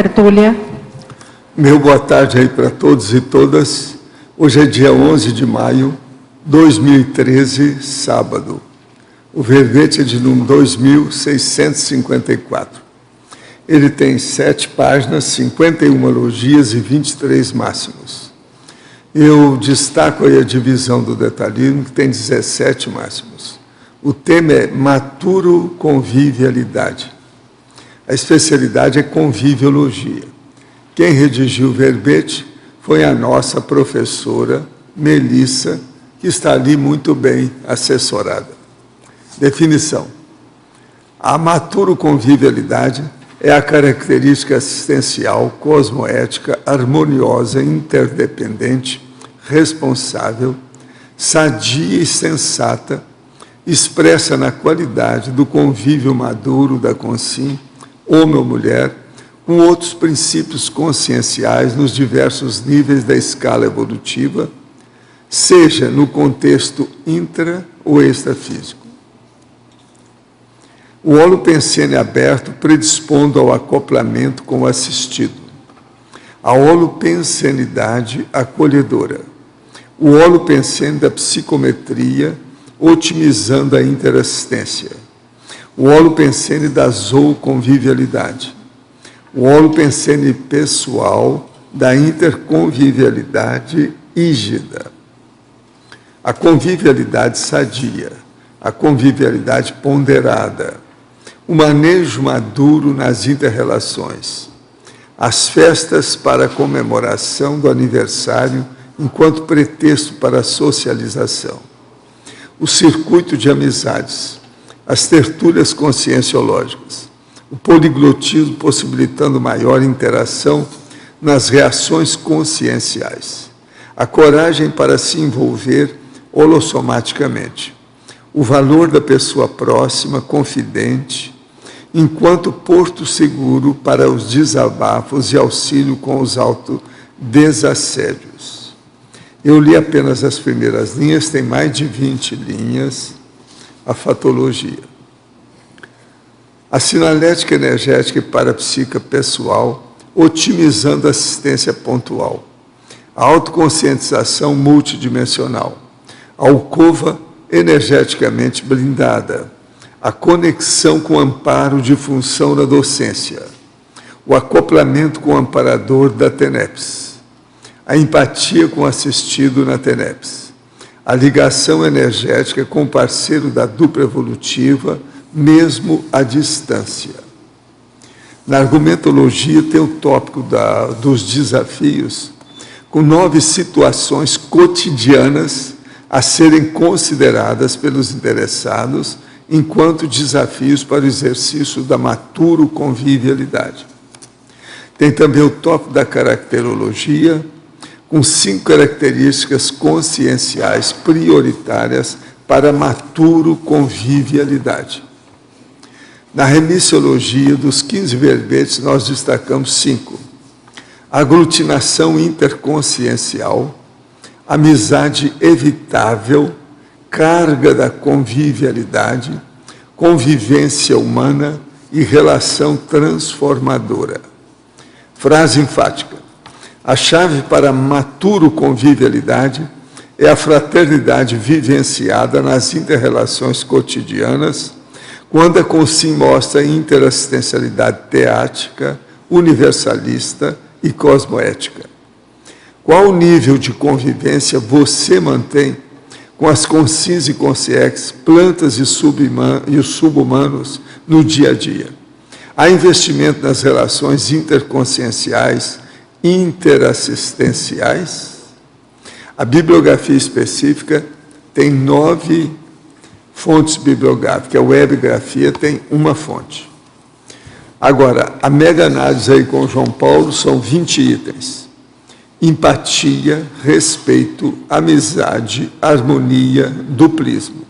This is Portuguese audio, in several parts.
tertúlia. Meu boa tarde aí para todos e todas. Hoje é dia 11 de maio de 2013, sábado. O verbete é de número 2654. Ele tem 7 páginas, 51 elogias e 23 máximos. Eu destaco aí a divisão do detalhismo, que tem 17 máximos. O tema é maturo convivialidade. A especialidade é conviviologia. Quem redigiu o verbete foi a nossa professora Melissa, que está ali muito bem assessorada. Definição. A maturo convivialidade é a característica assistencial, cosmoética, harmoniosa, interdependente, responsável, sadia e sensata, expressa na qualidade do convívio maduro da consim, homem ou mulher, com outros princípios conscienciais nos diversos níveis da escala evolutiva, seja no contexto intra ou extrafísico. O holopensene aberto predispondo ao acoplamento com o assistido. A holopensenidade acolhedora. O holopensene da psicometria, otimizando a interassistência. O holopensene da zooconvivialidade. O holopensene pessoal da interconvivialidade hígida. A convivialidade sadia. A convivialidade ponderada. O manejo maduro nas inter-relações. As festas para a comemoração do aniversário enquanto pretexto para a socialização. O circuito de amizades. As tertúlias conscienciológicas. O poliglotismo possibilitando maior interação nas reações conscienciais. A coragem para se envolver holossomaticamente. O valor da pessoa próxima, confidente, enquanto porto seguro para os desabafos e auxílio com os autodesassédios. Eu li apenas as primeiras linhas, tem mais de 20 linhas, a fatologia. A sinalética energética e parapsíquica pessoal, otimizando a assistência pontual. A autoconscientização multidimensional. A alcova energeticamente blindada. A conexão com o amparo de função da docência. O acoplamento com o amparador da TENEPS. A empatia com o assistido na TENEPS. A ligação energética com o parceiro da dupla evolutiva, mesmo à distância. Na argumentologia tem o tópico dos desafios, com 9 situações cotidianas a serem consideradas pelos interessados enquanto desafios para o exercício da maturo convivialidade. Tem também o tópico da caracterologia, com 5 características conscienciais prioritárias para maturo convivialidade. Na remissiologia dos 15 verbetes, nós destacamos 5. Aglutinação interconsciencial, amizade evitável, carga da convivialidade, convivência humana e relação transformadora. Frase enfática. A chave para maturo convivialidade é a fraternidade vivenciada nas inter-relações cotidianas, quando a consim mostra interassistencialidade teática, universalista e cosmoética. Qual nível de convivência você mantém com as consins e consciex, plantas e os subhumanos no dia a dia? Há investimento nas relações interconscienciais, interassistenciais? A bibliografia específica tem 9 fontes bibliográficas. A webgrafia tem uma fonte. Agora, a mega-análise aí com o João Paulo são 20 itens. Empatia, respeito, amizade, harmonia, duplismo.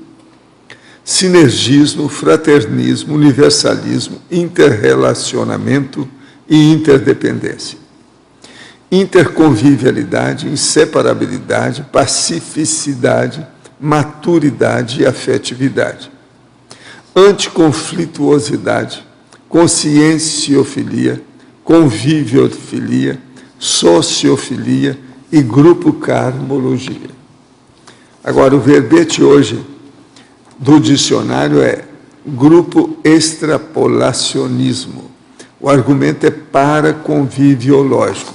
Sinergismo, fraternismo, universalismo, interrelacionamento e interdependência. Interconvivialidade, inseparabilidade, pacificidade, maturidade e afetividade. Anticonflituosidade, conscienciofilia, conviviofilia, sociofilia e grupo karmologia. Agora, o verbete hoje do dicionário é grupo extrapolacionismo. O argumento é paraconviviológico.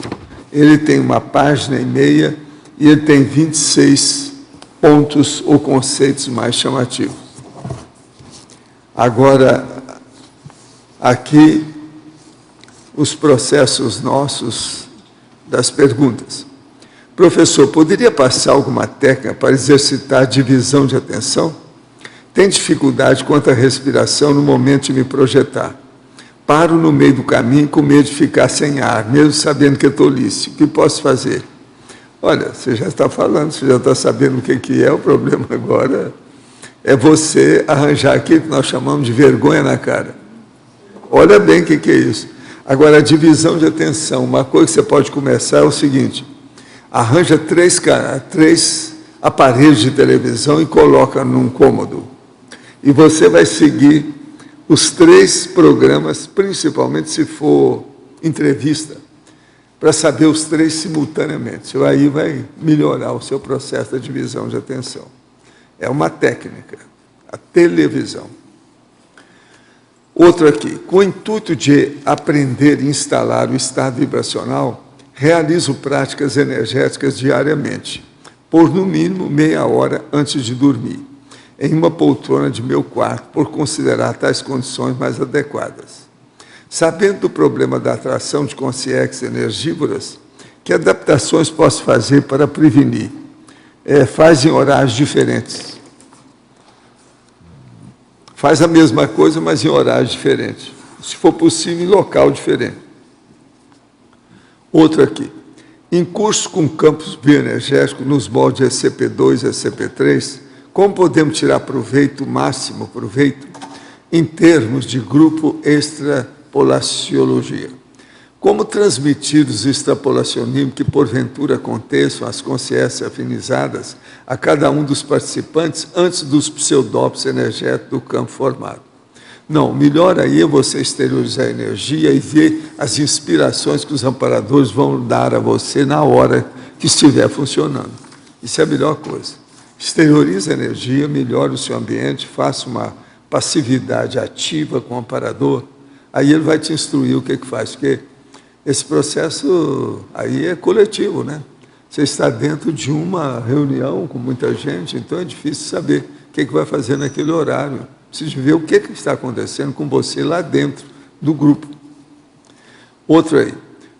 Ele tem 1,5 página e ele tem 26 pontos ou conceitos mais chamativos. Agora, aqui, os processos nossos das perguntas. Professor, poderia passar alguma técnica para exercitar a divisão de atenção? Tem dificuldade quanto à respiração no momento de me projetar. Paro no meio do caminho com medo de ficar sem ar, mesmo sabendo que é tolice. O que posso fazer? Olha, você já está falando, você já está sabendo o que é, o problema agora é você arranjar aquilo que nós chamamos de vergonha na cara. Olha bem o que é isso. Agora, a divisão de atenção, uma coisa que você pode começar é o seguinte, arranja 3 aparelhos de televisão e coloca num cômodo. E você vai seguir os 3 programas, principalmente se for entrevista, para saber os 3 simultaneamente. Aí vai melhorar o seu processo de divisão de atenção. É uma técnica, a televisão. Outro aqui, com o intuito de aprender e instalar o estado vibracional, realizo práticas energéticas diariamente, por no mínimo meia hora antes de dormir, em uma poltrona de meu quarto, por considerar tais condições mais adequadas. Sabendo do problema da atração de consciências energívoras, que adaptações posso fazer para prevenir? Faz em horários diferentes. Faz a mesma coisa, mas em horários diferentes. Se for possível, em local diferente. Outro aqui. Em cursos com campos bioenergéticos, nos moldes SCP-2 e SCP-3, como podemos tirar proveito, máximo proveito, em termos de grupo extrapolaciologia? Como transmitir os extrapolacionismos que, porventura, aconteçam às consciências afinizadas a cada um dos participantes antes dos pseudópicos energéticos do campo formado? Não, melhor aí é você exteriorizar a energia e ver as inspirações que os amparadores vão dar a você na hora que estiver funcionando. Isso é a melhor coisa. Exteriorize a energia, melhore o seu ambiente, faça uma passividade ativa com o amparador, aí ele vai te instruir o que faz, porque esse processo aí é coletivo, né? Você está dentro de uma reunião com muita gente, então é difícil saber o que vai fazer naquele horário. Precisa ver o que está acontecendo com você lá dentro do grupo. Outro aí.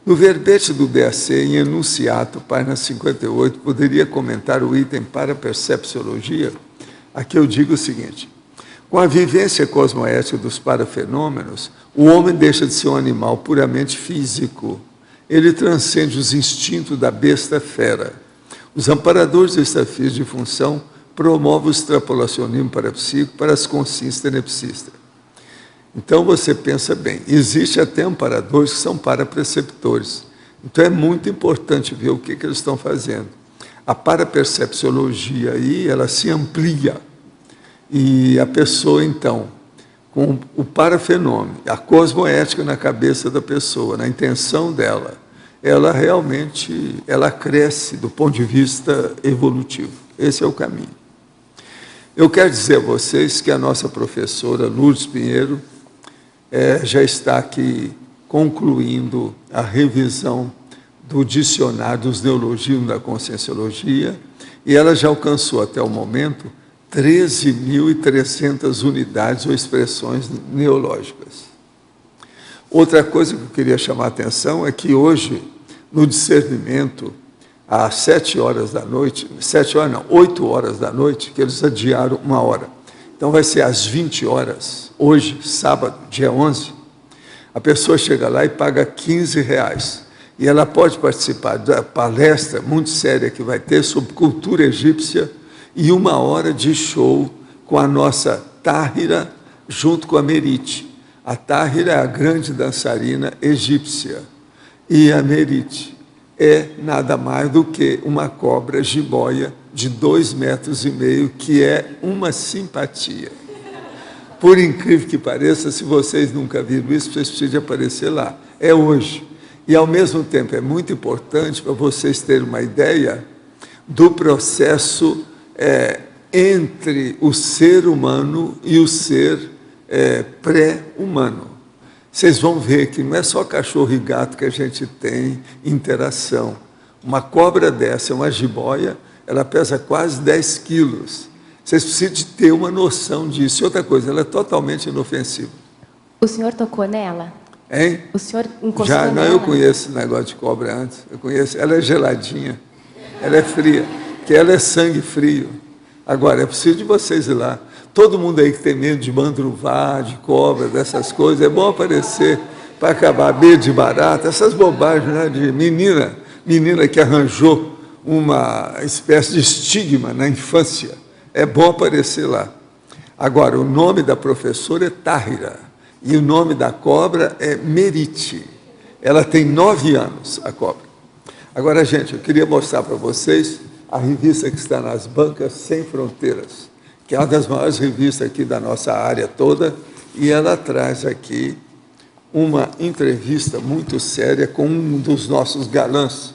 No verbete do DAC, em enunciato, página 58, poderia comentar o item para percepciologia? Aqui eu digo o seguinte. Com a vivência cosmoética dos parafenômenos, o homem deixa de ser um animal puramente físico. Ele transcende os instintos da besta fera. Os amparadores do extrafísico de função promovem o extrapolacionismo parapsíquico para as consciências tenepsistas. Então você pensa bem, existe até amparadores que são parapreceptores. Então é muito importante ver o que eles estão fazendo. A parapercepciologia aí, ela se amplia. E a pessoa, então, com o parafenômeno, a cosmoética na cabeça da pessoa, na intenção dela, ela realmente cresce do ponto de vista evolutivo. Esse é o caminho. Eu quero dizer a vocês que a nossa professora Lourdes Pinheiro já está aqui concluindo a revisão do dicionário dos neologismos da Conscienciologia e ela já alcançou até o momento 13.300 unidades ou expressões neológicas. Outra coisa que eu queria chamar a atenção é que hoje, no discernimento, às 7 horas da noite, 8 horas da noite, que eles adiaram 1 hora. Então vai ser às 20 horas, hoje, sábado, dia 11, a pessoa chega lá e paga R$15. E ela pode participar da palestra muito séria que vai ter sobre cultura egípcia e 1 hora de show com a nossa Táhira junto com a Merite. A Táhira é a grande dançarina egípcia e a Merite é nada mais do que uma cobra jiboia de 2,5 metros, que é uma simpatia. por incrível que pareça, se vocês nunca viram isso, vocês precisam aparecer lá. É hoje. E, ao mesmo tempo, é muito importante para vocês terem uma ideia do processo entre o ser humano e o ser pré-humano. Vocês vão ver que não é só cachorro e gato que a gente tem interação. Uma cobra dessa, uma jiboia, ela pesa quase 10 quilos. Vocês precisam de ter uma noção disso. E outra coisa, ela é totalmente inofensiva. O senhor tocou nela? Hein? O senhor encostou Já, não, nela? eu conheço esse negócio de cobra antes. Eu conheço. Ela é geladinha. Ela é fria. Porque ela é sangue frio. Agora, é preciso de vocês ir lá. Todo mundo aí que tem medo de mandruvá, de cobra, dessas coisas, é bom aparecer para acabar. Medo de barata, essas bobagens, né, de menina que arranjou uma espécie de estigma na infância. É bom aparecer lá. Agora, o nome da professora é Táhira e o nome da cobra é Merite. Ela tem 9 anos, a cobra. Agora, gente, eu queria mostrar para vocês a revista que está nas bancas Sem Fronteiras, que é uma das maiores revistas aqui da nossa área toda, e ela traz aqui uma entrevista muito séria com um dos nossos galãs,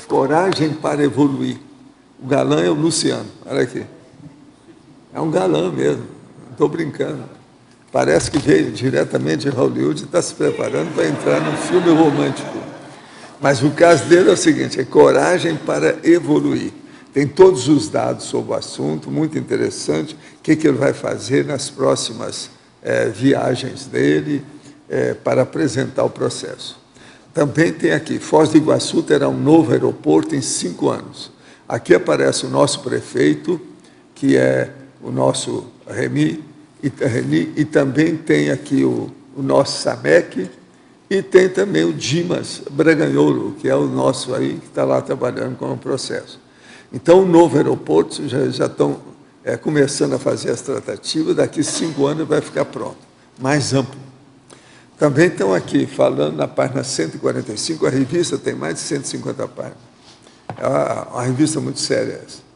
Coragem para Evoluir. O galã é o Luciano, olha aqui. É um galã mesmo, não estou brincando. Parece que veio diretamente de Hollywood e está se preparando para entrar num filme romântico. Mas o caso dele é o seguinte, é Coragem para Evoluir. Tem todos os dados sobre o assunto, muito interessante, o que ele vai fazer nas próximas viagens dele para apresentar o processo. Também tem aqui, Foz do Iguaçu terá um novo aeroporto em 5 anos. Aqui aparece o nosso prefeito, que é o nosso Reni, e também tem aqui o nosso SAMEC, e tem também o Dimas Braganholo, que é o nosso aí, que está lá trabalhando com o processo. Então, o novo aeroporto já estão começando a fazer as tratativas, daqui 5 anos vai ficar pronto, mais amplo. Também estão aqui falando na página 145, a revista tem mais de 150 páginas. É uma revista muito séria essa.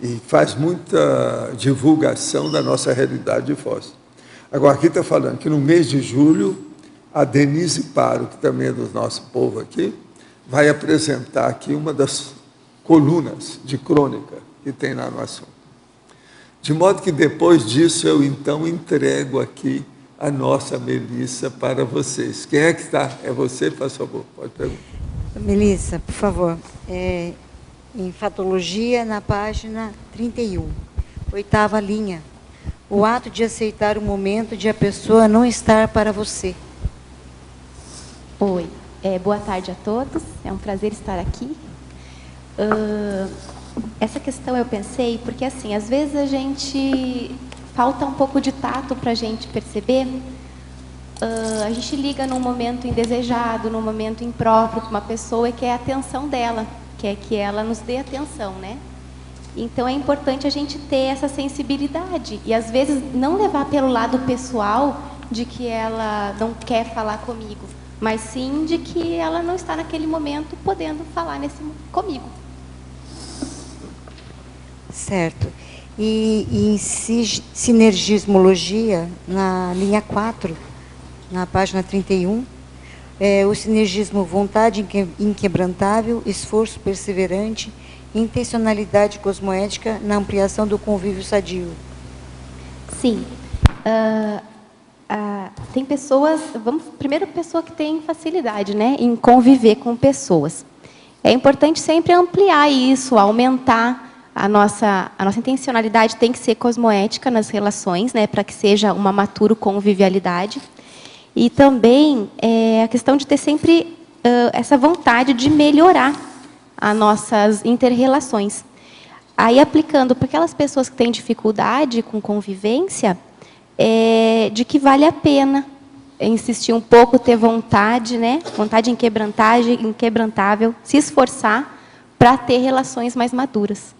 E faz muita divulgação da nossa realidade de Foz. Agora, aqui está falando que no mês de julho, a Denise Paro, que também é do nosso povo aqui, vai apresentar aqui uma das colunas de crônica que tem lá no assunto. De modo que depois disso eu então entrego aqui a nossa Melissa para vocês. Quem é que está? É você, por favor, pode perguntar. Melissa, por favor, em Fatologia, na página 31, 8ª linha, o ato de aceitar o momento de a pessoa não estar para você. Oi, boa tarde a todos, é um prazer estar aqui. Essa questão eu pensei, porque assim, às vezes a gente falta um pouco de tato para a gente perceber, a gente liga num momento indesejado, num momento impróprio para uma pessoa e quer a atenção dela, quer que ela nos dê atenção, né? Então é importante a gente ter essa sensibilidade e às vezes não levar pelo lado pessoal de que ela não quer falar comigo, mas sim de que ela não está naquele momento podendo falar comigo. Certo. E em sinergismologia, na linha 4, na página 31, o sinergismo vontade inquebrantável, esforço perseverante, intencionalidade cosmoética na ampliação do convívio sadio. Sim. Tem pessoas, primeiro pessoa que tem facilidade, né, em conviver com pessoas. É importante sempre ampliar isso, aumentar a nossa intencionalidade tem que ser cosmoética nas relações, né, para que seja uma maturo convivialidade. E também a questão de ter sempre essa vontade de melhorar as nossas inter-relações. Aí, aplicando para aquelas pessoas que têm dificuldade com convivência, de que vale a pena insistir um pouco, ter vontade, né? Vontade inquebrantável, se esforçar para ter relações mais maduras.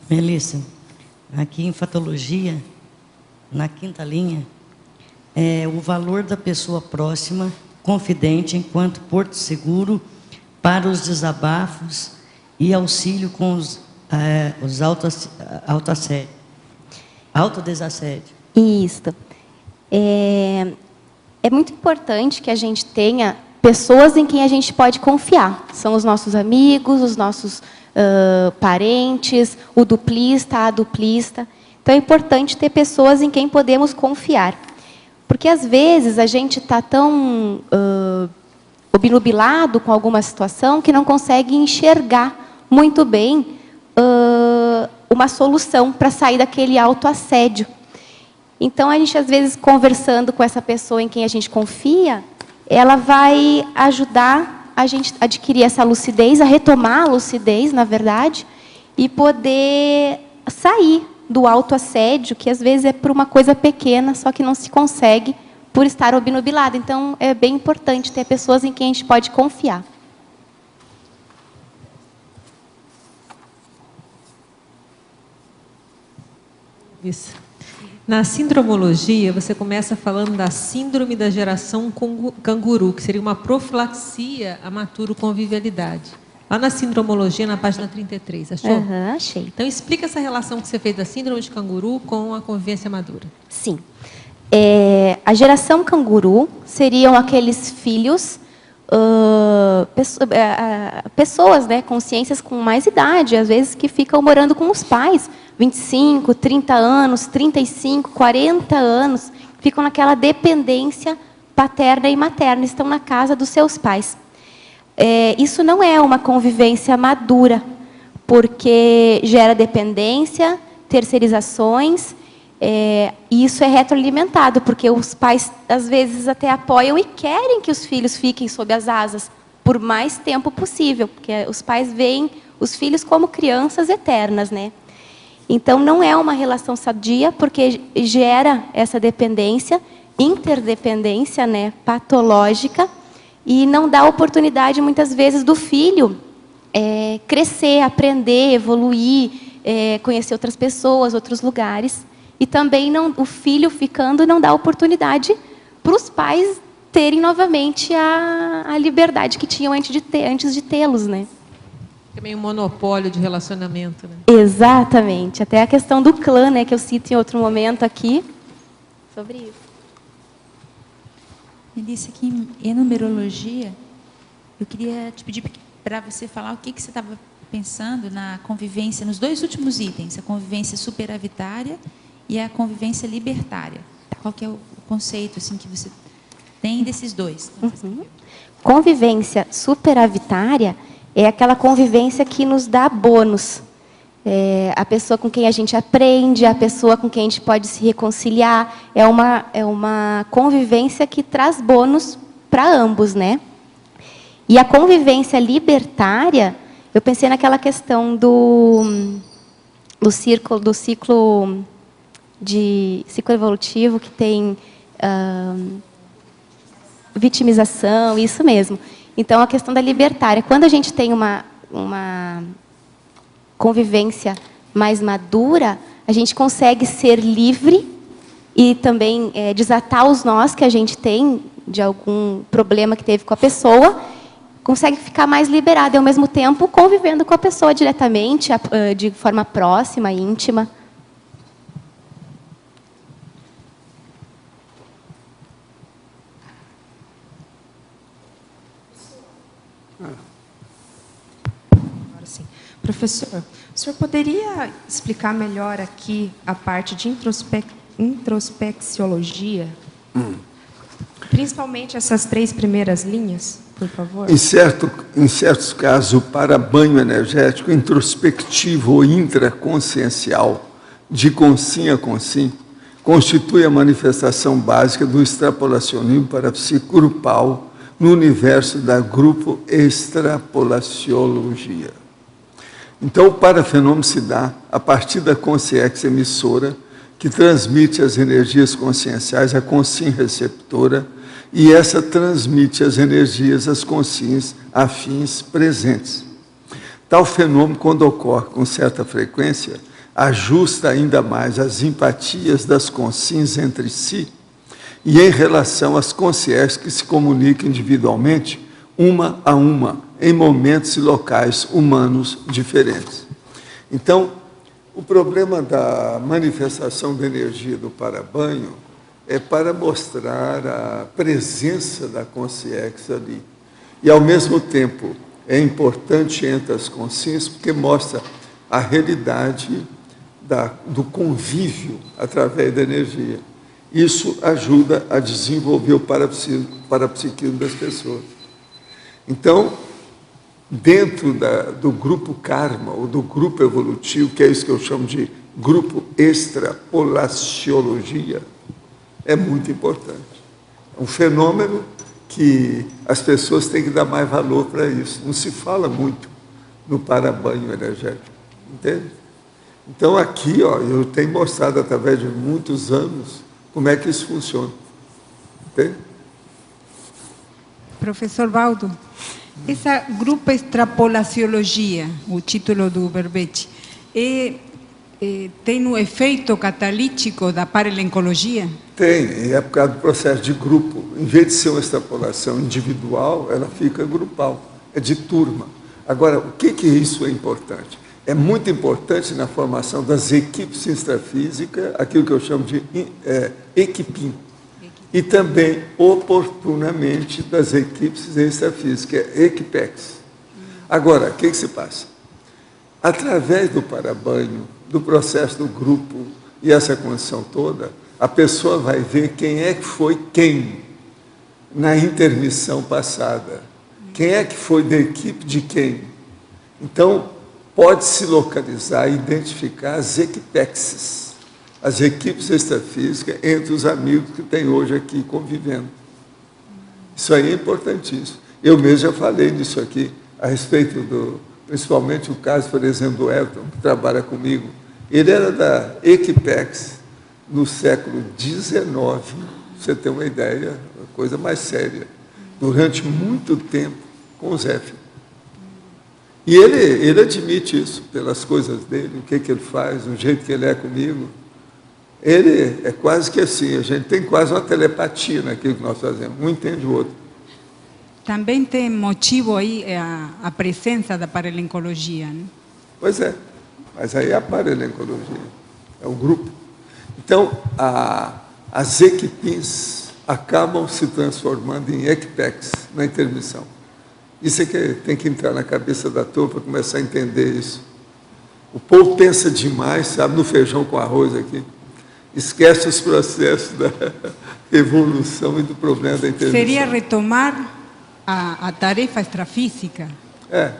Melissa, aqui em Fatologia, na 5ª linha, o valor da pessoa próxima, confidente, enquanto porto seguro para os desabafos e auxílio com os autodesassédio. Isso. É muito importante que a gente tenha pessoas em quem a gente pode confiar. São os nossos amigos, os nossos parentes, o duplista, a duplista. Então, é importante ter pessoas em quem podemos confiar. Porque, às vezes, a gente está tão obnubilado com alguma situação que não consegue enxergar muito bem uma solução para sair daquele autoassédio. Então, a gente, às vezes, conversando com essa pessoa em quem a gente confia, ela vai ajudar a gente a adquirir essa lucidez, a retomar a lucidez, na verdade, e poder sair do autoassédio, que às vezes é por uma coisa pequena, só que não se consegue por estar obnubilado. Então, é bem importante ter pessoas em quem a gente pode confiar. Isso. Na sindromologia, você começa falando da síndrome da geração canguru, que seria uma profilaxia à maturo-convivialidade. Lá na sindromologia, na página 33, achou? Achei. Então, explica essa relação que você fez da síndrome de canguru com a convivência madura. Sim. A geração canguru seriam aqueles filhos, pessoas, né, consciências com mais idade, às vezes que ficam morando com os pais, 25, 30 anos, 35, 40 anos, ficam naquela dependência paterna e materna, estão na casa dos seus pais. Isso não é uma convivência madura, porque gera dependência, terceirizações, e isso é retroalimentado, porque os pais, às vezes, até apoiam e querem que os filhos fiquem sob as asas por mais tempo possível, porque os pais veem os filhos como crianças eternas, né? Então, não é uma relação sadia, porque gera essa dependência, interdependência, né, patológica, e não dá oportunidade, muitas vezes, do filho crescer, aprender, evoluir, conhecer outras pessoas, outros lugares. E também o filho ficando não dá oportunidade para os pais terem novamente a liberdade que tinham antes de tê-los, né? É meio um monopólio de relacionamento, né? Exatamente. Até a questão do clã, né, que eu cito em outro momento aqui, sobre isso. Melissa, aqui em numerologia, eu queria te pedir para você falar o que você estava pensando na convivência, nos dois últimos itens, a convivência superavitária e a convivência libertária. Qual que é o conceito assim, que você tem desses dois? Convivência superavitária é aquela convivência que nos dá bônus. A pessoa com quem a gente aprende, a pessoa com quem a gente pode se reconciliar. É uma convivência que traz bônus para ambos, né? E a convivência libertária, eu pensei naquela questão do ciclo evolutivo, que tem vitimização, isso mesmo. Então, a questão da libertária. Quando a gente tem uma convivência mais madura, a gente consegue ser livre e também desatar os nós que a gente tem de algum problema que teve com a pessoa, consegue ficar mais liberado e, ao mesmo tempo, convivendo com a pessoa diretamente, de forma próxima, íntima. Professor, o senhor poderia explicar melhor aqui a parte de introspecciologia? Principalmente essas 3 primeiras linhas, por favor? Em certos casos, o parabanho energético introspectivo ou intraconsciencial, de consim a consim, constitui a manifestação básica do extrapolacionismo parapsico-grupal no universo da grupo extrapolaciologia. Então, o parafenômeno se dá a partir da consciência emissora, que transmite as energias conscienciais à consim receptora, e essa transmite as energias às consins afins presentes. Tal fenômeno, quando ocorre com certa frequência, ajusta ainda mais as empatias das consins entre si e em relação às consciências que se comunicam individualmente, uma a uma, em momentos e locais humanos diferentes. Então, O problema da manifestação de energia do para-banho é para mostrar a presença da consciência ali. E, ao mesmo tempo, é importante entre as consciências, porque mostra a realidade do convívio através da energia. Isso ajuda a desenvolver o parapsiquismo das pessoas. Então, dentro do grupo karma, ou do grupo evolutivo, que é isso que eu chamo de grupo extrapolaciologia, é muito importante. É um fenômeno que as pessoas têm que dar mais valor para isso. Não se fala muito no para-banho energético, entende? Então, aqui, eu tenho mostrado, através de muitos anos, como é que isso funciona. Entende? Professor Valdo, essa grupo extrapolaciologia, o título do verbete, tem um efeito catalítico da paralencologia? Tem, e é por causa do processo de grupo. Em vez de ser uma extrapolação individual, ela fica grupal, é de turma. Agora, o que isso é importante? É muito importante na formação das equipes extrafísicas, aquilo que eu chamo de equipim, e também, oportunamente, das equipes extrafísicas, equipex. Agora, o que se passa? Através do para-banho, do processo do grupo e essa condição toda, a pessoa vai ver quem é que foi quem na intermissão passada. Quem é que foi da equipe de quem? Então, pode-se localizar e identificar as equipexes, as equipes extrafísicas, entre os amigos que tem hoje aqui convivendo. Isso aí é importantíssimo. Eu mesmo já falei disso aqui, a respeito principalmente o caso, por exemplo, do Elton, que trabalha comigo. Ele era da Equipex no século XIX, para você ter uma ideia, uma coisa mais séria, durante muito tempo com o Zé. E ele admite isso, pelas coisas dele, o que ele faz, o jeito que ele é comigo. Ele é quase que assim, a gente tem quase uma telepatia naquilo que nós fazemos, um entende o outro. Também tem motivo aí a presença da paralencologia, né? Pois é, mas aí é a paralencologia, é o grupo. Então, as equipes acabam se transformando em equipex na intermissão. Isso é que tem que entrar na cabeça da turma para começar a entender isso. O povo pensa demais, sabe, no feijão com arroz aqui. Esquece os processos da evolução e do problema da intermissão. Seria retomar a tarefa extrafísica? É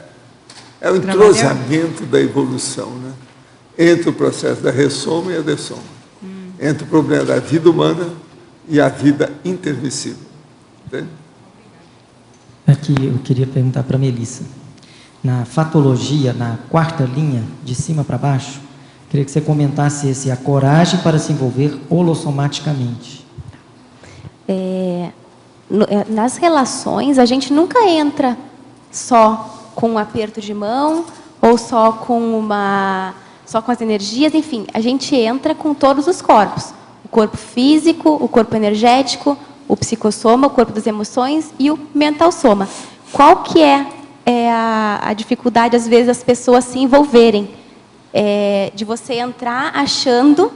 o entrosamento da evolução, né? Entre o processo da ressoma e a dessoma. Entre o problema da vida humana e a vida intermissível. Entende? Aqui eu queria perguntar para a Melissa. Na fatologia, na quarta linha, de cima para baixo, queria que você comentasse a coragem para se envolver holossomaticamente. Nas relações, a gente nunca entra só com um aperto de mão ou só com as energias, enfim, a gente entra com todos os corpos. O corpo físico, o corpo energético, o psicossoma, o corpo das emoções e o mental soma. Qual que é a dificuldade, às vezes, das pessoas se envolverem? De você entrar achando,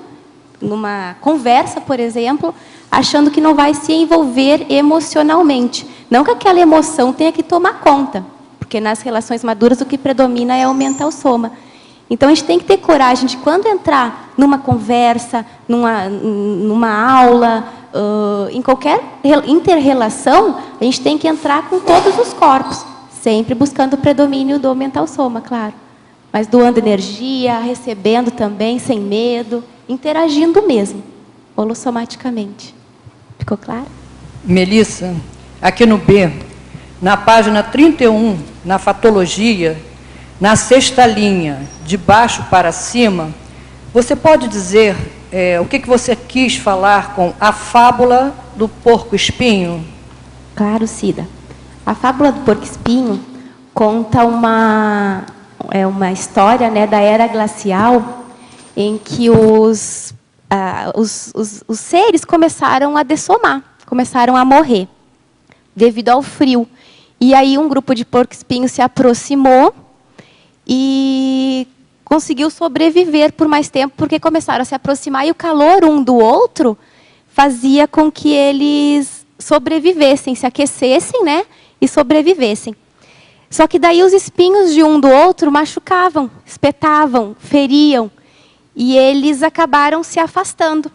numa conversa, por exemplo, achando que não vai se envolver emocionalmente. Não que aquela emoção tenha que tomar conta, porque nas relações maduras o que predomina é o mental soma. Então, a gente tem que ter coragem de, quando entrar numa conversa, numa aula, em qualquer inter-relação, a gente tem que entrar com todos os corpos, sempre buscando o predomínio do mental soma, claro. Mas doando energia, recebendo também, sem medo, interagindo mesmo, holossomaticamente. Ficou claro? Melissa, aqui no B, na página 31, na fatologia, na sexta linha, de baixo para cima, você pode dizer o que você quis falar com a fábula do porco-espinho? Claro, Cida. A fábula do porco-espinho conta uma história, né, da era glacial, em que os seres começaram a dessomar, começaram a morrer, devido ao frio. E aí um grupo de porco-espinhos se aproximou e conseguiu sobreviver por mais tempo, porque começaram a se aproximar e o calor um do outro fazia com que eles sobrevivessem, se aquecessem, né, e sobrevivessem. Só que daí os espinhos de um do outro machucavam, espetavam, feriam, e eles acabaram se afastando.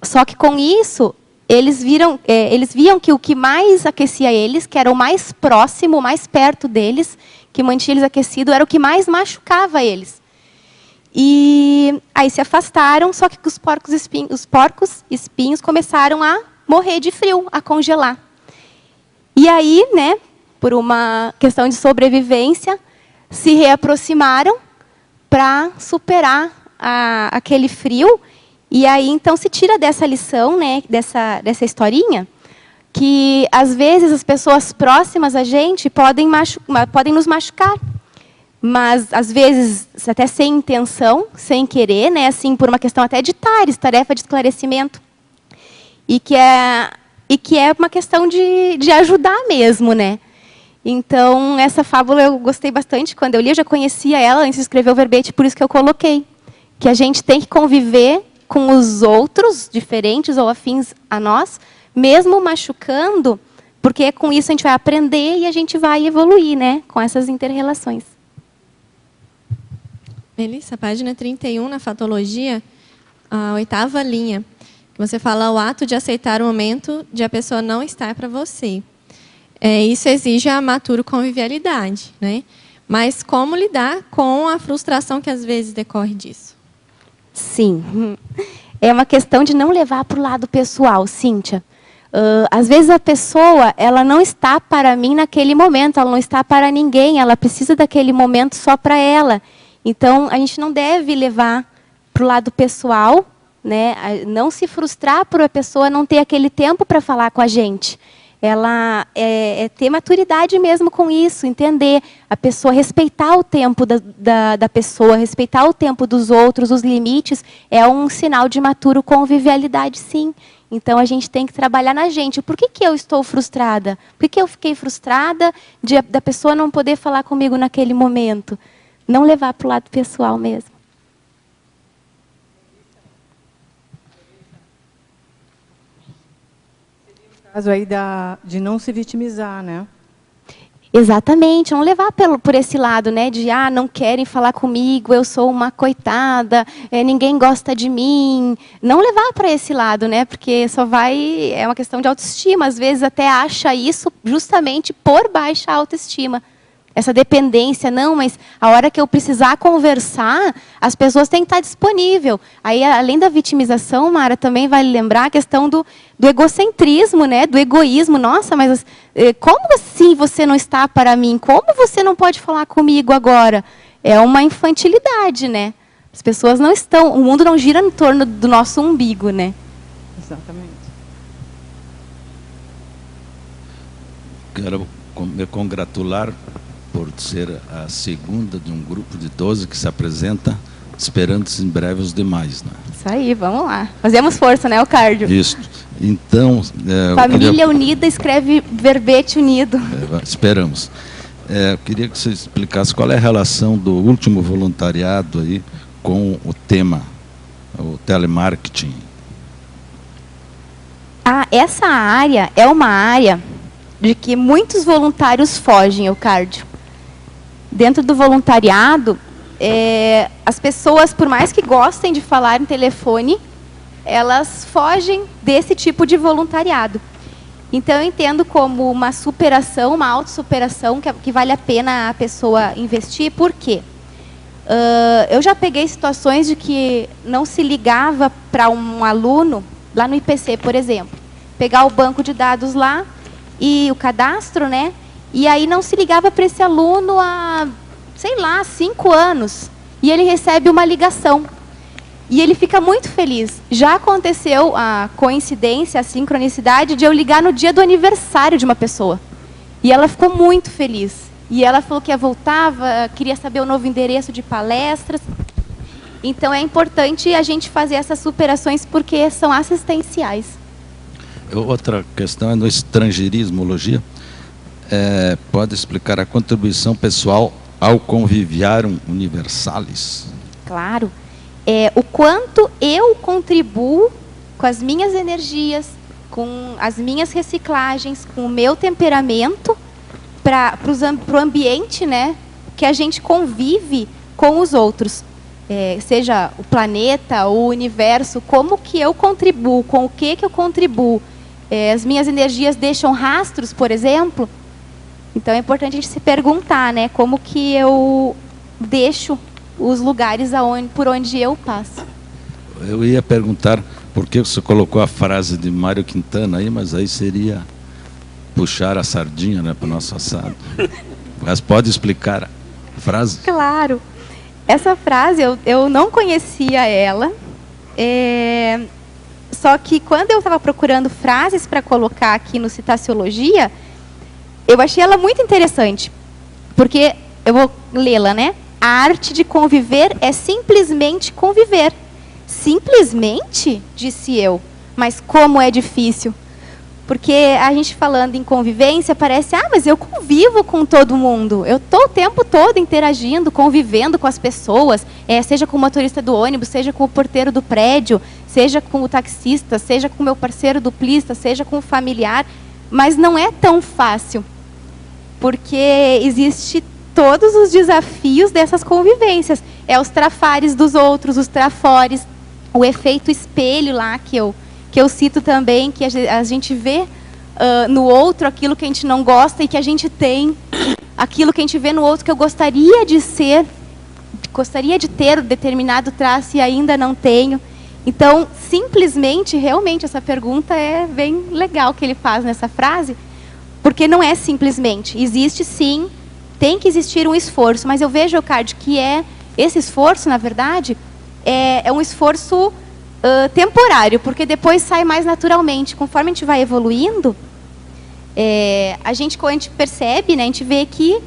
Só que com isso, eles viam que o que mais aquecia eles, que era o mais próximo, mais perto deles, que mantinha eles aquecidos, era o que mais machucava eles. E aí se afastaram, só que os porcos espinhos começaram a morrer de frio, a congelar. E aí, né, por uma questão de sobrevivência, se reaproximaram para superar aquele frio. E aí, então, se tira dessa lição, né, dessa historinha, que, às vezes, as pessoas próximas a gente podem nos machucar. Mas, às vezes, até sem intenção, sem querer, né, assim, por uma questão até de tarefa de esclarecimento. E que é uma questão de ajudar mesmo, né? Então, essa fábula eu gostei bastante. Quando eu li, eu já conhecia ela antes de escrever o verbete, por isso que eu coloquei. Que a gente tem que conviver com os outros, diferentes ou afins a nós, mesmo machucando, porque com isso a gente vai aprender e a gente vai evoluir, né, com essas inter-relações. Melissa, página 31, na fatologia, a 8ª linha, que você fala o ato de aceitar o momento de a pessoa não estar para você. Isso exige a matura convivialidade, né? Mas como lidar com a frustração que às vezes decorre disso? Sim, é uma questão de não levar para o lado pessoal, Cíntia. Às vezes a pessoa, ela não está para mim naquele momento, ela não está para ninguém, ela precisa daquele momento só para ela. Então, a gente não deve levar para o lado pessoal, né? Não se frustrar por a pessoa não ter aquele tempo para falar com a gente. Ela ter maturidade mesmo com isso, entender a pessoa, respeitar o tempo da pessoa, respeitar o tempo dos outros, os limites, é um sinal de maturo convivialidade, sim. Então, a gente tem que trabalhar na gente. Por que eu estou frustrada? Por que eu fiquei frustrada da pessoa não poder falar comigo naquele momento? Não levar para o lado pessoal mesmo. Caso aí de não se vitimizar, né? Exatamente, não levar por esse lado, né, de não querem falar comigo, eu sou uma coitada, ninguém gosta de mim. Não levar para esse lado, né, porque é uma questão de autoestima, às vezes até acha isso justamente por baixa autoestima. Essa dependência, não, mas a hora que eu precisar conversar, as pessoas têm que estar disponível. Aí, além da vitimização, Mara, também vale lembrar a questão do egocentrismo, né? Do egoísmo. Nossa, mas como assim você não está para mim? Como você não pode falar comigo agora? É uma infantilidade, né? As pessoas não estão, o mundo não gira em torno do nosso umbigo, né? Exatamente. Quero me congratular por ser a segunda de um grupo de 12 que se apresenta, esperando-se em breve os demais. Né? Isso aí, vamos lá. Fazemos força, né, o cardio. Isso. Então... Família unida escreve verbete unido. Esperamos. Eu queria que você explicasse qual é a relação do último voluntariado aí com o tema, o telemarketing. Essa área é uma área de que muitos voluntários fogem, Eucárdio. Dentro do voluntariado, as pessoas, por mais que gostem de falar em telefone, elas fogem desse tipo de voluntariado. Então, eu entendo como uma superação, uma autossuperação, que vale a pena a pessoa investir. Por quê? Eu já peguei situações de que não se ligava para um aluno, lá no IPC, por exemplo, pegar o banco de dados lá, e o cadastro, né? E aí não se ligava para esse aluno há, sei lá, 5 anos. E ele recebe uma ligação. E ele fica muito feliz. Já aconteceu a coincidência, a sincronicidade de eu ligar no dia do aniversário de uma pessoa. E ela ficou muito feliz. E ela falou que voltava, queria saber o novo endereço de palestras. Então é importante a gente fazer essas superações porque são assistenciais. Outra questão é no estrangeirismologia. Pode explicar a contribuição pessoal ao conviviarum universalis? Claro. O quanto eu contribuo com as minhas energias, com as minhas reciclagens, com o meu temperamento, para o ambiente, né, que a gente convive com os outros. Seja o planeta, o universo, como que eu contribuo, com o que eu contribuo. As minhas energias deixam rastros, por exemplo. Então, é importante a gente se perguntar, né, como que eu deixo os lugares por onde eu passo. Eu ia perguntar por que você colocou a frase de Mário Quintana aí, mas aí seria puxar a sardinha, né, para o nosso assado. Mas pode explicar a frase? Claro. Essa frase, eu não conhecia ela, só que quando eu estava procurando frases para colocar aqui no Citaciologia, eu achei ela muito interessante, porque eu vou lê-la, né? A arte de conviver é simplesmente conviver. Simplesmente, disse eu, mas como é difícil. Porque a gente falando em convivência parece, mas eu convivo com todo mundo. Eu estou o tempo todo interagindo, convivendo com as pessoas, seja com o motorista do ônibus, seja com o porteiro do prédio, seja com o taxista, seja com o meu parceiro duplista, seja com o familiar. Mas não é tão fácil, porque existe todos os desafios dessas convivências. Os trafares dos outros, os trafores, o efeito espelho lá que eu cito também, que a gente vê no outro aquilo que a gente não gosta e que a gente tem, aquilo que a gente vê no outro que eu gostaria de ser, gostaria de ter um determinado traço e ainda não tenho. Então, simplesmente, realmente, essa pergunta é bem legal que ele faz nessa frase, porque não é simplesmente. Existe, sim, tem que existir um esforço, mas eu vejo, Eucardio, que esse esforço, na verdade, é um esforço temporário, porque depois sai mais naturalmente. Conforme a gente vai evoluindo, quando a gente percebe, né, a gente vê que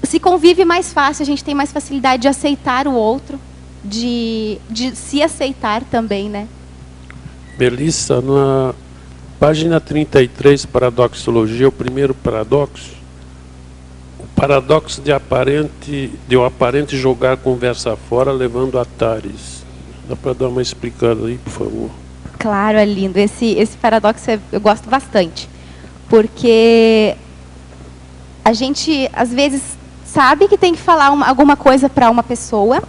se convive mais fácil, a gente tem mais facilidade de aceitar o outro, de se aceitar também, né? Melissa, na página 33, Paradoxologia, o primeiro paradoxo, o paradoxo de o aparente jogar conversa fora, levando atares. Dá para dar uma explicada aí, por favor? Claro, é lindo. Esse paradoxo eu gosto bastante, porque a gente, às vezes, sabe que tem que falar alguma coisa para uma pessoa,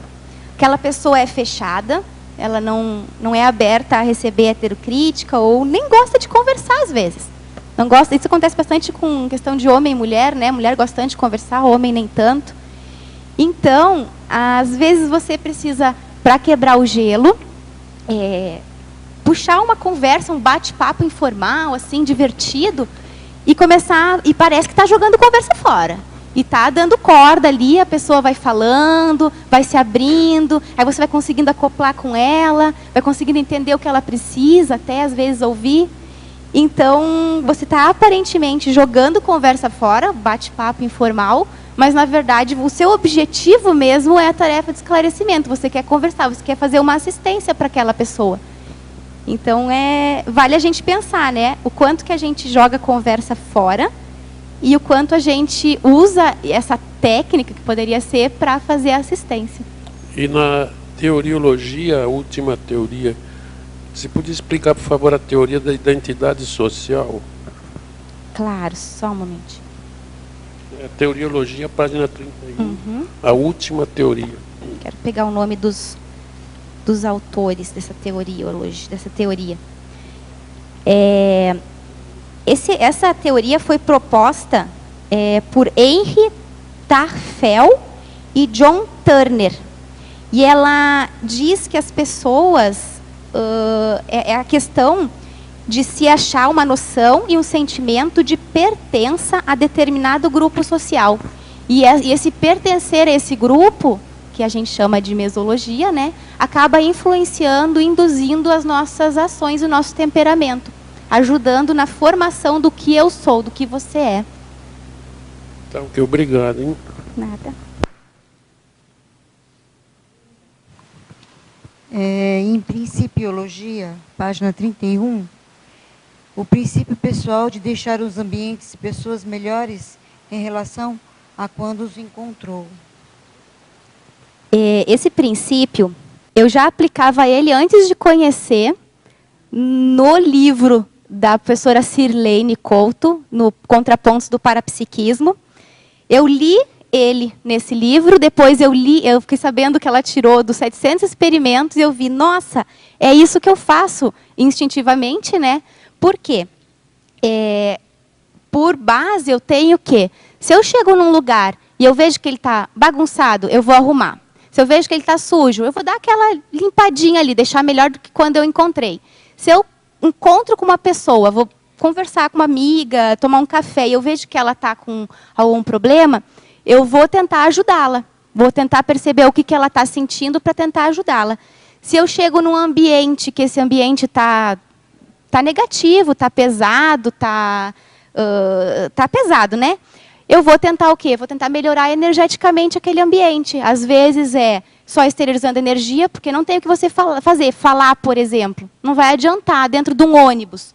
aquela pessoa é fechada, ela não é aberta a receber heterocrítica ou nem gosta de conversar às vezes. Não gosta, isso acontece bastante com questão de homem e mulher, né? Mulher gosta bastante de conversar, homem nem tanto. Então, às vezes você precisa, para quebrar o gelo, puxar uma conversa, um bate-papo informal, assim, divertido, e começar, e parece que está jogando conversa fora. E está dando corda ali, a pessoa vai falando, vai se abrindo, aí você vai conseguindo acoplar com ela, vai conseguindo entender o que ela precisa, até às vezes ouvir. Então, você está aparentemente jogando conversa fora, bate-papo informal, mas, na verdade, o seu objetivo mesmo é a tarefa de esclarecimento. Você quer conversar, você quer fazer uma assistência para aquela pessoa. Então, vale a gente pensar, né? O quanto que a gente joga conversa fora e o quanto a gente usa essa técnica, que poderia ser, para fazer a assistência. E na teoriologia, a última teoria, você podia explicar, por favor, a teoria da identidade social? Claro, só um momento. Teoriologia, página 31. A última teoria. Quero pegar o nome dos autores dessa teoria. Essa teoria foi proposta por Henry Tarfel e John Turner. E ela diz que as pessoas... é a questão de se achar uma noção e um sentimento de pertença a determinado grupo social. E esse pertencer a esse grupo, que a gente chama de mesologia, né, acaba influenciando, induzindo as nossas ações, o nosso temperamento, ajudando na formação do que eu sou, do que você é. Então, obrigado, hein? Nada. Em Principiologia, página 31, o princípio pessoal de deixar os ambientes e pessoas melhores em relação a quando os encontrou. Esse princípio, eu já aplicava ele antes de conhecer no livro da professora Sirlene Couto, no Contrapontos do Parapsiquismo. Eu li ele nesse livro, depois eu fiquei sabendo que ela tirou dos 700 experimentos e eu vi, nossa, é isso que eu faço instintivamente, né? Por quê? Por base eu tenho que, se eu chego num lugar e eu vejo que ele está bagunçado, eu vou arrumar. Se eu vejo que ele está sujo, eu vou dar aquela limpadinha ali, deixar melhor do que quando eu encontrei. Se eu encontro com uma pessoa, vou conversar com uma amiga, tomar um café, e eu vejo que ela está com algum problema, eu vou tentar ajudá-la. Vou tentar perceber o que ela está sentindo para tentar ajudá-la. Se eu chego num ambiente que esse ambiente está negativo, está pesado, está pesado, né? Eu vou tentar o quê? Vou tentar melhorar energeticamente aquele ambiente. Às vezes é só exteriorizando energia, porque não tem o que você fazer. Falar, por exemplo, não vai adiantar dentro de um ônibus.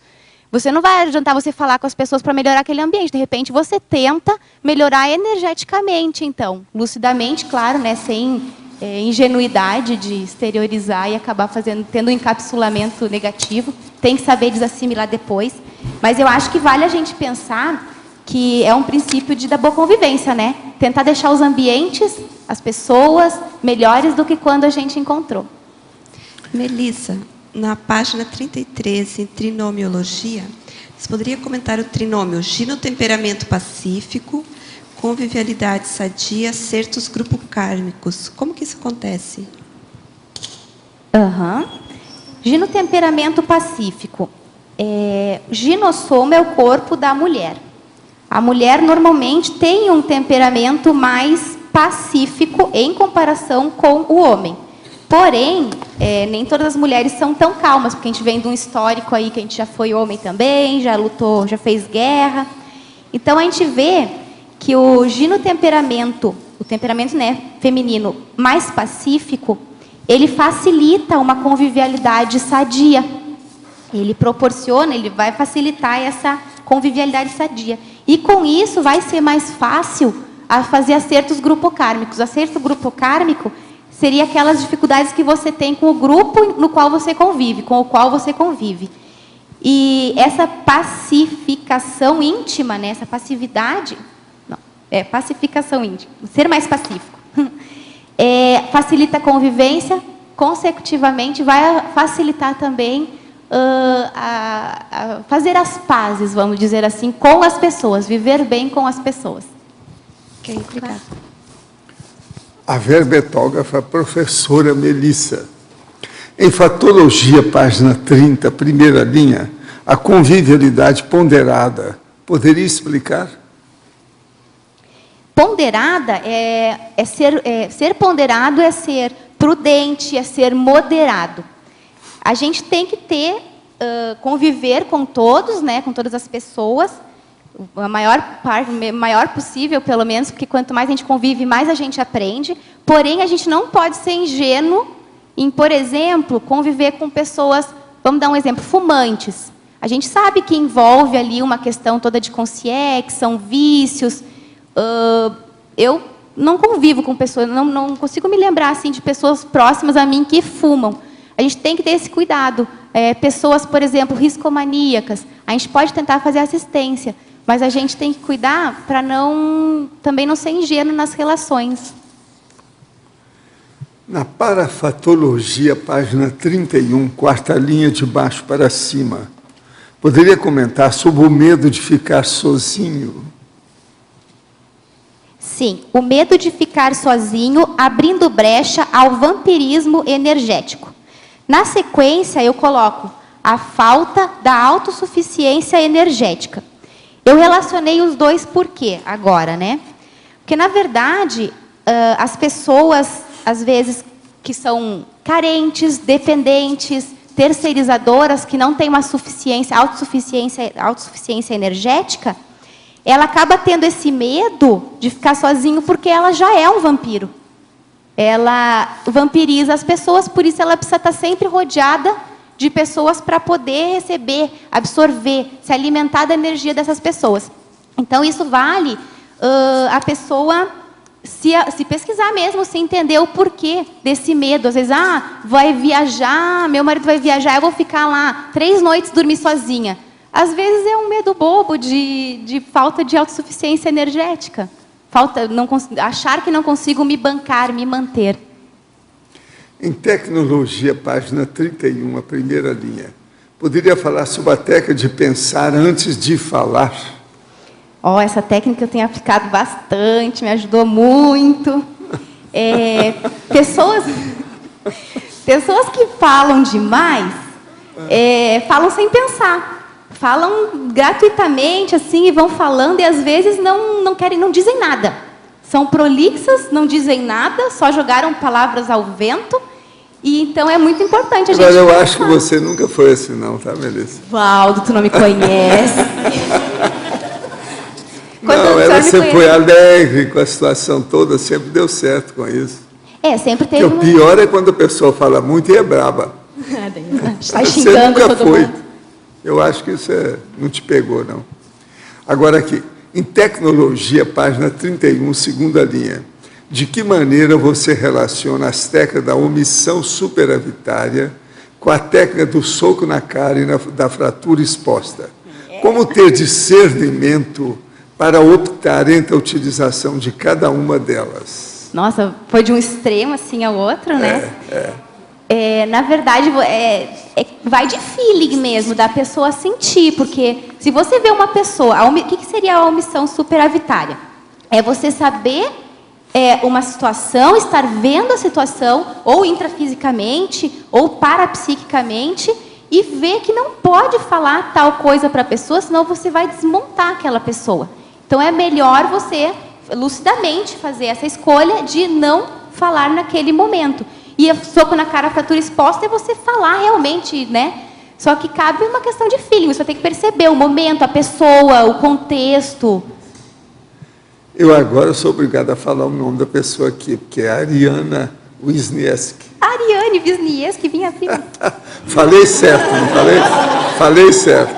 Não vai adiantar você falar com as pessoas para melhorar aquele ambiente. De repente, você tenta melhorar energeticamente, então. Lucidamente, claro, né? Sem ingenuidade de exteriorizar e acabar tendo um encapsulamento negativo. Tem que saber desassimilar depois. Mas eu acho que vale a gente pensar que é um princípio da boa convivência, né? Tentar deixar os ambientes, as pessoas, melhores do que quando a gente encontrou. Melissa, na página 33, em trinomiologia, você poderia comentar o trinômio ginotemperamento pacífico, convivialidade sadia, certos grupos kármicos. Como que isso acontece? Ginotemperamento pacífico. Ginossoma é o corpo da mulher. A mulher normalmente tem um temperamento mais pacífico em comparação com o homem. Porém, nem todas as mulheres são tão calmas, porque a gente vem de um histórico aí que a gente já foi homem também, já lutou, já fez guerra. Então a gente vê que o ginotemperamento, o temperamento, né, feminino mais pacífico, ele facilita uma convivialidade sadia. Ele proporciona, ele vai facilitar essa convivialidade sadia. E com isso vai ser mais fácil a fazer acertos grupocármicos. Acerto grupocármico seria aquelas dificuldades que você tem com o grupo no qual você convive, com o qual você convive. E essa pacificação íntima, né, essa passividade, pacificação íntima, ser mais pacífico, facilita a convivência, consecutivamente vai facilitar também a fazer as pazes, vamos dizer assim, com as pessoas, viver bem com as pessoas. Ok, obrigada. A verbetógrafa professora Melissa. Em Fatologia, página 30, primeira linha, a convivialidade ponderada. Poderia explicar? Ponderada ser ponderado é ser prudente, é ser moderado. A gente tem que conviver com todos, né, com todas as pessoas, a maior possível, pelo menos, porque quanto mais a gente convive, mais a gente aprende. Porém, a gente não pode ser ingênuo em, por exemplo, conviver com pessoas, vamos dar um exemplo, fumantes. A gente sabe que envolve ali uma questão toda de consciência, são vícios. Eu não convivo com pessoas, não consigo me lembrar assim, de pessoas próximas a mim que fumam. A gente tem que ter esse cuidado. Pessoas, por exemplo, riscomaníacas, a gente pode tentar fazer assistência, mas a gente tem que cuidar para também não ser ingênuo nas relações. Na Parafatologia, página 31, quarta linha de baixo para cima, poderia comentar sobre o medo de ficar sozinho? Sim, o medo de ficar sozinho, abrindo brecha ao vampirismo energético. Na sequência, eu coloco a falta da autossuficiência energética. Eu relacionei os dois por quê agora, né? Porque, na verdade, as pessoas, às vezes, que são carentes, dependentes, terceirizadoras, que não têm uma autossuficiência energética, ela acaba tendo esse medo de ficar sozinho porque ela já é um vampiro. Ela vampiriza as pessoas, por isso ela precisa estar sempre rodeada de pessoas para poder receber, absorver, se alimentar da energia dessas pessoas. Então, isso vale a pessoa se pesquisar mesmo, se entender o porquê desse medo. Às vezes, vai viajar, meu marido vai viajar, eu vou ficar lá 3 noites dormir sozinha. Às vezes é um medo bobo de falta de autossuficiência energética. Achar que não consigo me bancar, me manter. Em tecnologia, página 31, a primeira linha. Poderia falar sobre a técnica de pensar antes de falar? Essa técnica eu tenho aplicado bastante, me ajudou muito. Pessoas que falam demais, falam sem pensar. Falam gratuitamente, assim, e vão falando, e às vezes não dizem nada. São prolixas, não dizem nada, só jogaram palavras ao vento. E então é muito importante a gente... Agora, eu acho que você nunca foi assim, não, tá, Melissa? Valdo, tu não me conhece. Não, ela sempre foi alegre com a situação toda, sempre deu certo com isso. Sempre teve... O pior é quando a pessoa fala muito e é braba. Está xingando todo mundo. Eu acho que isso não te pegou, não. Agora aqui, em tecnologia, página 31, segunda linha. De que maneira você relaciona as técnicas da omissão superavitária com a técnica do soco na cara e da fratura exposta? Como ter discernimento para optar entre a utilização de cada uma delas? Nossa, foi de um extremo assim ao outro, né? Na verdade, vai de feeling mesmo, da pessoa sentir, porque se você vê uma pessoa... O que seria a omissão superavitária? É você saber uma situação, estar vendo a situação, ou intrafisicamente, ou parapsiquicamente, e ver que não pode falar tal coisa para a pessoa, senão você vai desmontar aquela pessoa. Então, é melhor você, lucidamente, fazer essa escolha de não falar naquele momento. E soco na cara, fratura exposta, é você falar realmente, né? Só que cabe uma questão de feeling. Você tem que perceber o momento, a pessoa, o contexto. Eu agora sou obrigado a falar o nome da pessoa aqui, porque é a Ariana Wisniewski. Ariane Wisniewski, vinha assim. Falei certo, não falei? Falei certo.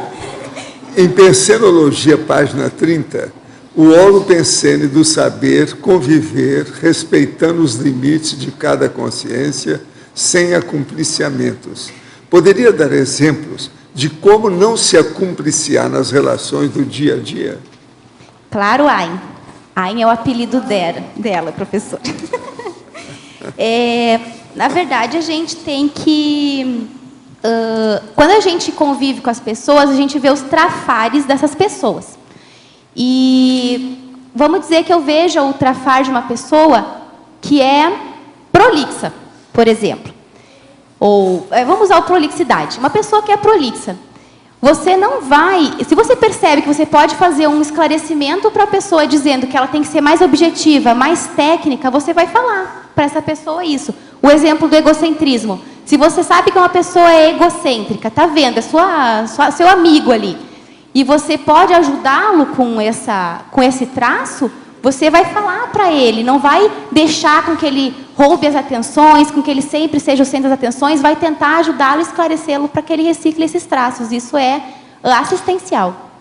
Em Pensenologia, página 30, o holopensene do saber conviver, respeitando os limites de cada consciência, sem acumpliciamentos. Poderia dar exemplos de como não se acumpliciar nas relações do dia a dia? Claro, Ayn. Ayn é o apelido dela, professora. Na verdade, a gente tem que... quando a gente convive com as pessoas, a gente vê os trafares dessas pessoas. E vamos dizer que eu veja o trafar de uma pessoa que é prolixa, por exemplo. Ou, vamos usar a prolixidade. Uma pessoa que é prolixa. Você não vai... Se você percebe que você pode fazer um esclarecimento para a pessoa dizendo que ela tem que ser mais objetiva, mais técnica, você vai falar para essa pessoa isso. O exemplo do egocentrismo. Se você sabe que uma pessoa é egocêntrica, tá vendo? É seu amigo ali. E você pode ajudá-lo com esse traço, você vai falar para ele, não vai deixar com que ele roube as atenções, com que ele sempre seja o centro das atenções, vai tentar ajudá-lo, esclarecê-lo para que ele recicle esses traços. Isso é assistencial.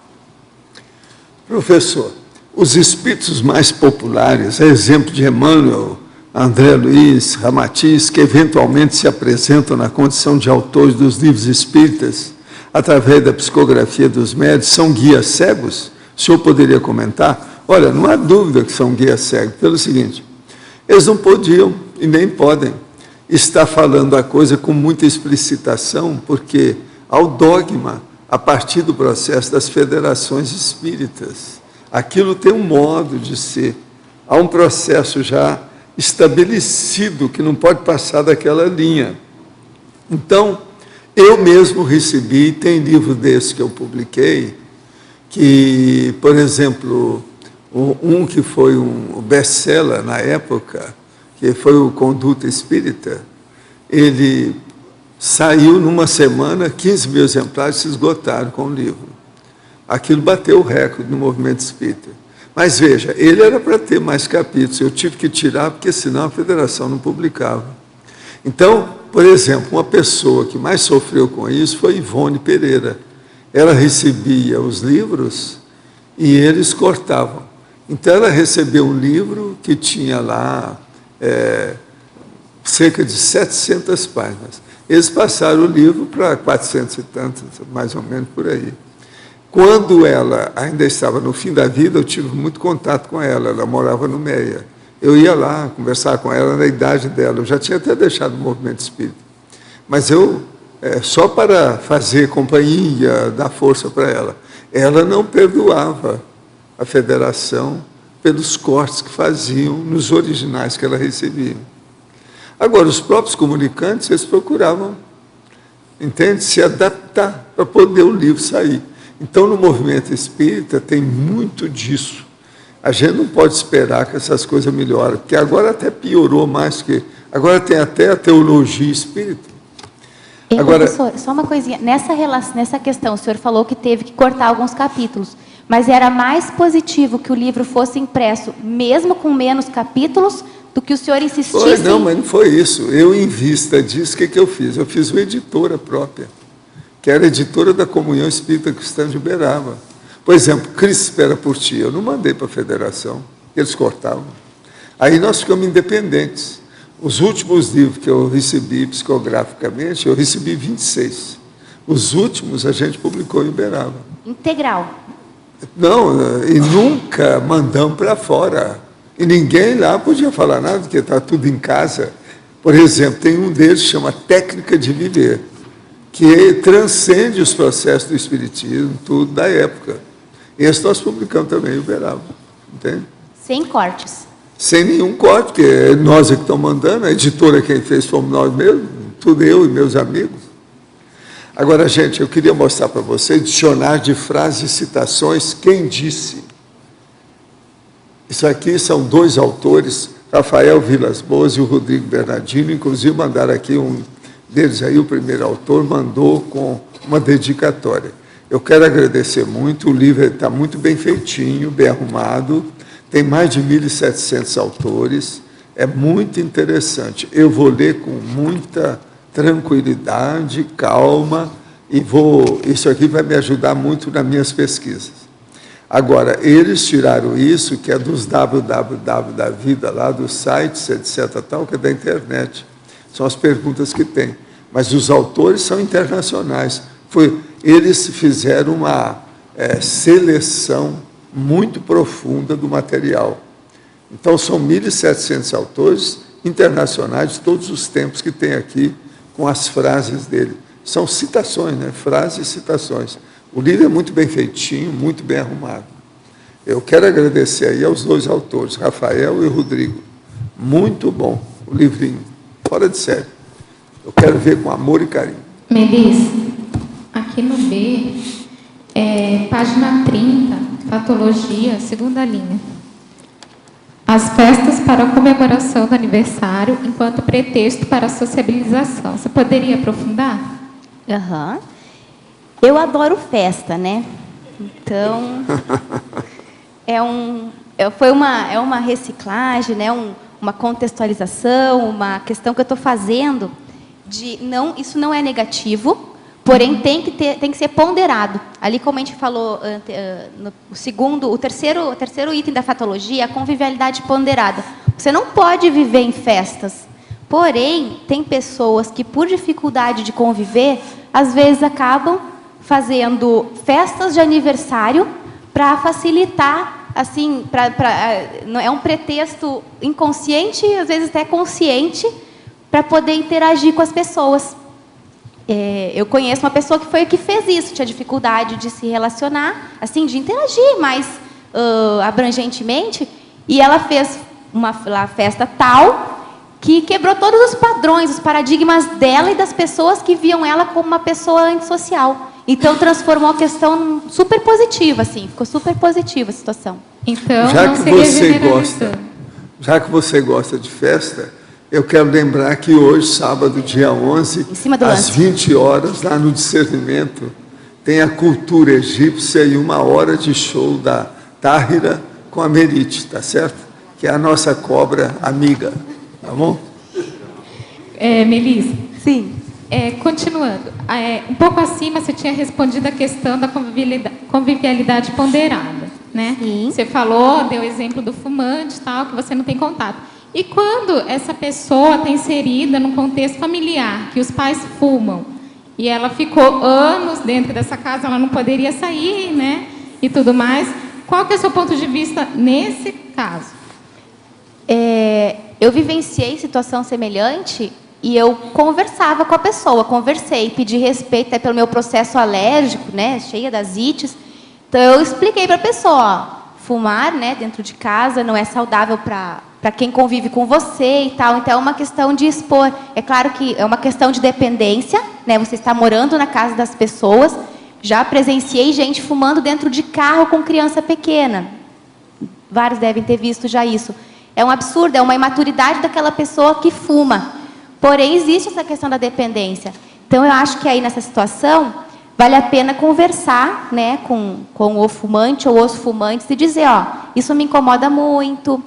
Professor, os espíritos mais populares, a exemplo de Emmanuel, André Luiz, Ramatiz, que eventualmente se apresentam na condição de autores dos livros espíritas, através da psicografia dos médios, são guias cegos? O senhor poderia comentar? Olha, não há dúvida que são guias cegos, pelo seguinte, eles não podiam e nem podem estar falando a coisa com muita explicitação, porque há o dogma a partir do processo das federações espíritas. Aquilo tem um modo de ser, há um processo já estabelecido que não pode passar daquela linha. Então, eu mesmo recebi, tem livro desse que eu publiquei, que, por exemplo, um que foi um best-seller na época, que foi o Conduta Espírita, ele saiu numa semana, 15 mil exemplares se esgotaram com o livro. Aquilo bateu o recorde no movimento espírita. Mas veja, ele era para ter mais capítulos, eu tive que tirar, porque senão a federação não publicava. Então, por exemplo, uma pessoa que mais sofreu com isso foi Ivone Pereira. Ela recebia os livros e eles cortavam. Então, ela recebeu um livro que tinha lá cerca de 700 páginas. Eles passaram o livro para 400 e tantos, mais ou menos por aí. Quando ela ainda estava no fim da vida, eu tive muito contato com ela. Ela morava no Meia. Eu ia lá conversar com ela na idade dela. Eu já tinha até deixado o movimento espírita. Mas eu, só para fazer companhia, dar força para ela. Ela não perdoava a federação pelos cortes que faziam nos originais que ela recebia. Agora, os próprios comunicantes, eles procuravam, entende, se adaptar para poder o livro sair. Então, no movimento espírita, tem muito disso. A gente não pode esperar que essas coisas melhorem, porque agora até piorou mais que... Agora tem até a teologia espírita. Agora, professor, só uma coisinha. Nessa questão, o senhor falou que teve que cortar alguns capítulos, mas era mais positivo que o livro fosse impresso, mesmo com menos capítulos, do que o senhor insistisse... Não, mas não foi isso. Eu, em vista disso, o que eu fiz? Eu fiz uma editora própria, que era a editora da Comunhão Espírita Cristã de Uberaba. Por exemplo, Cristo Espera por Ti, eu não mandei para a federação, eles cortavam. Aí nós ficamos independentes. Os últimos livros que eu recebi psicograficamente, eu recebi 26. Os últimos a gente publicou em Uberaba. Integral. Não, e nunca mandamos para fora. E ninguém lá podia falar nada, porque está tudo em casa. Por exemplo, tem um deles que chama Técnica de Viver, que transcende os processos do Espiritismo, tudo da época. Esse nós publicamos também em Uberaba, entende? Sem cortes. Sem nenhum corte, porque é nós é que estamos mandando, a editora quem fez fomos nós mesmos, tudo eu e meus amigos. Agora, gente, eu queria mostrar para vocês dicionário de frases e citações, quem disse. Isso aqui são dois autores, Rafael Vilas Boas e o Rodrigo Bernardino, inclusive mandaram aqui um deles aí, o primeiro autor, mandou com uma dedicatória. Eu quero agradecer muito, o livro está muito bem feitinho, bem arrumado, tem mais de 1.700 autores, é muito interessante. Eu vou ler com muita tranquilidade, calma, e isso aqui vai me ajudar muito nas minhas pesquisas. Agora, eles tiraram isso, que é dos www da vida, lá dos sites, etc., tal, que é da internet. São as perguntas que tem. Mas os autores são internacionais. Eles fizeram uma seleção muito profunda do material. Então, são 1.700 autores internacionais de todos os tempos que tem aqui, com as frases dele. São citações, né? Frases e citações. O livro é muito bem feitinho, muito bem arrumado. Eu quero agradecer aí aos dois autores, Rafael e Rodrigo. Muito bom o livrinho, fora de série. Eu quero ver com amor e carinho. Melissa, aqui no B, página 30, Patologia, segunda linha. As festas para a comemoração do aniversário enquanto pretexto para a sociabilização. Você poderia aprofundar? Aham. Eu adoro festa, né? Então, é uma reciclagem, né? Uma contextualização, uma questão que eu estou fazendo isso não é negativo, porém tem que ser ponderado. Ali, como a gente falou o terceiro item da fatologia, a convivialidade ponderada. Você não pode viver em festas. Porém, tem pessoas que, por dificuldade de conviver, às vezes acabam fazendo festas de aniversário para facilitar, assim, é um pretexto inconsciente, às vezes até consciente, para poder interagir com as pessoas. Eu conheço uma pessoa que fez isso, tinha dificuldade de se relacionar, assim, de interagir mais abrangentemente, e ela fez uma festa tal que quebrou todos os padrões, os paradigmas dela e das pessoas que viam ela como uma pessoa antissocial. Então, transformou a questão super positiva, assim, ficou super positiva a situação. Então, já que você gosta de festa, eu quero lembrar que hoje, sábado, dia 11, às 20 horas, lá no Discernimento, tem a cultura egípcia e 1 hora de show da Táhira com a Merite, tá certo? Que é a nossa cobra amiga, tá bom? Melissa. Sim. Continuando, um pouco acima você tinha respondido a questão da convivialidade ponderada. né? Você falou, deu o exemplo do fumante e tal, que você não tem contato. E quando essa pessoa está inserida num contexto familiar, que os pais fumam, e ela ficou anos dentro dessa casa, ela não poderia sair, né? E tudo mais. Qual que é o seu ponto de vista nesse caso? Eu vivenciei situação semelhante e eu conversava com a pessoa, pedi respeito até pelo meu processo alérgico, né? Cheia das ites. Então, eu expliquei para a pessoa, fumar, né, dentro de casa não é saudável para quem convive com você e tal. Então, é uma questão de expor. É claro que é uma questão de dependência, né? Você está morando na casa das pessoas. Já presenciei gente fumando dentro de carro com criança pequena. Vários devem ter visto já isso. É um absurdo, é uma imaturidade daquela pessoa que fuma. Porém, existe essa questão da dependência. Então, eu acho que aí, nessa situação, vale a pena conversar, né, com o fumante ou os fumantes e dizer, ó, isso me incomoda muito,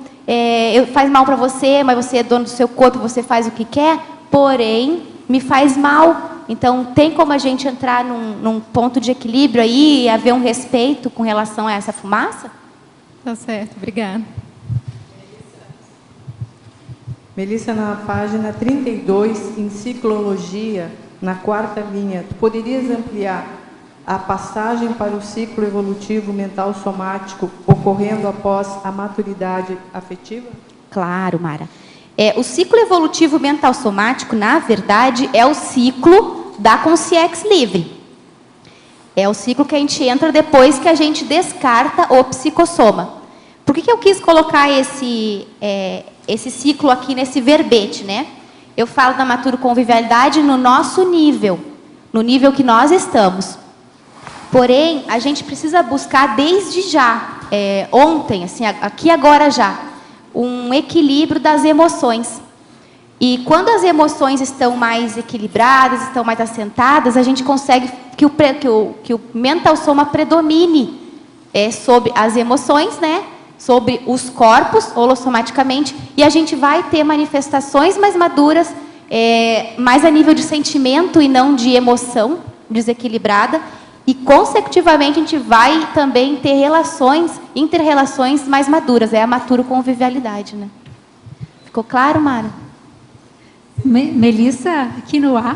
faz mal para você, mas você é dono do seu corpo, você faz o que quer, porém, me faz mal. Então, tem como a gente entrar num ponto de equilíbrio aí e haver um respeito com relação a essa fumaça? Tá certo, obrigada. Melissa, na página 32, em ciclologia, na 4ª linha, tu poderias ampliar a passagem para o ciclo evolutivo mental somático ocorrendo após a maturidade afetiva? Claro, Mara. O ciclo evolutivo mental somático, na verdade, é o ciclo da consciência livre. É o ciclo que a gente entra depois que a gente descarta o psicossoma. Por que eu quis colocar esse ciclo aqui nesse verbete, né? Eu falo da maturo-convivialidade no nosso nível, no nível que nós estamos. Porém, a gente precisa buscar desde já, ontem, assim, aqui agora já, um equilíbrio das emoções. E quando as emoções estão mais equilibradas, estão mais assentadas, a gente consegue que o mental soma predomine sobre as emoções, né? Sobre os corpos, holossomaticamente, e a gente vai ter manifestações mais maduras, mais a nível de sentimento e não de emoção desequilibrada, e, consecutivamente, a gente vai também ter inter-relações mais maduras, é a maturo-convivialidade, né? Ficou claro, Mara? Melissa, aqui no A,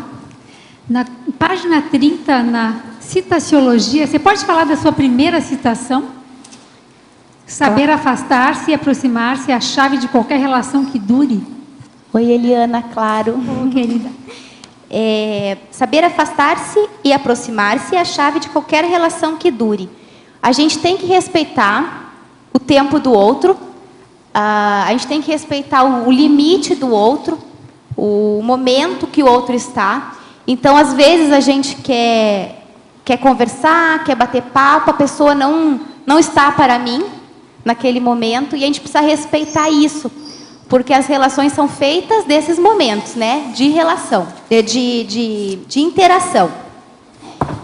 na página 30, na citaciologia, você pode falar da sua primeira citação? Saber afastar-se e aproximar-se é a chave de qualquer relação que dure. Oi, Eliana, claro. Oh, querida. Saber afastar-se e aproximar-se é a chave de qualquer relação que dure. A gente tem que respeitar o tempo do outro, a gente tem que respeitar o limite do outro, o momento que o outro está. Então, às vezes, a gente quer conversar, quer bater papo, a pessoa não está para mim naquele momento, e a gente precisa respeitar isso, porque as relações são feitas desses momentos, né, de relação, de interação.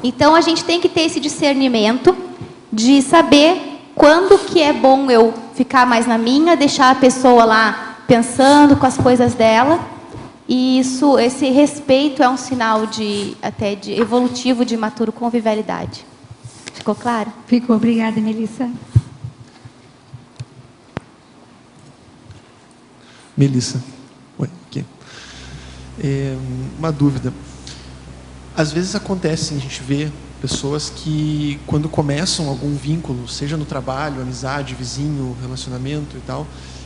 Então, a gente tem que ter esse discernimento de saber quando que é bom eu ficar mais na minha, deixar a pessoa lá pensando com as coisas dela, e esse respeito é um sinal até de evolutivo de maturo-convivialidade. Ficou claro? Ficou, obrigada, Melissa. Melissa, oi, aqui. Uma dúvida. Às vezes acontece, a gente vê pessoas que, quando começam algum vínculo, seja no trabalho, amizade, vizinho, relacionamento e tal,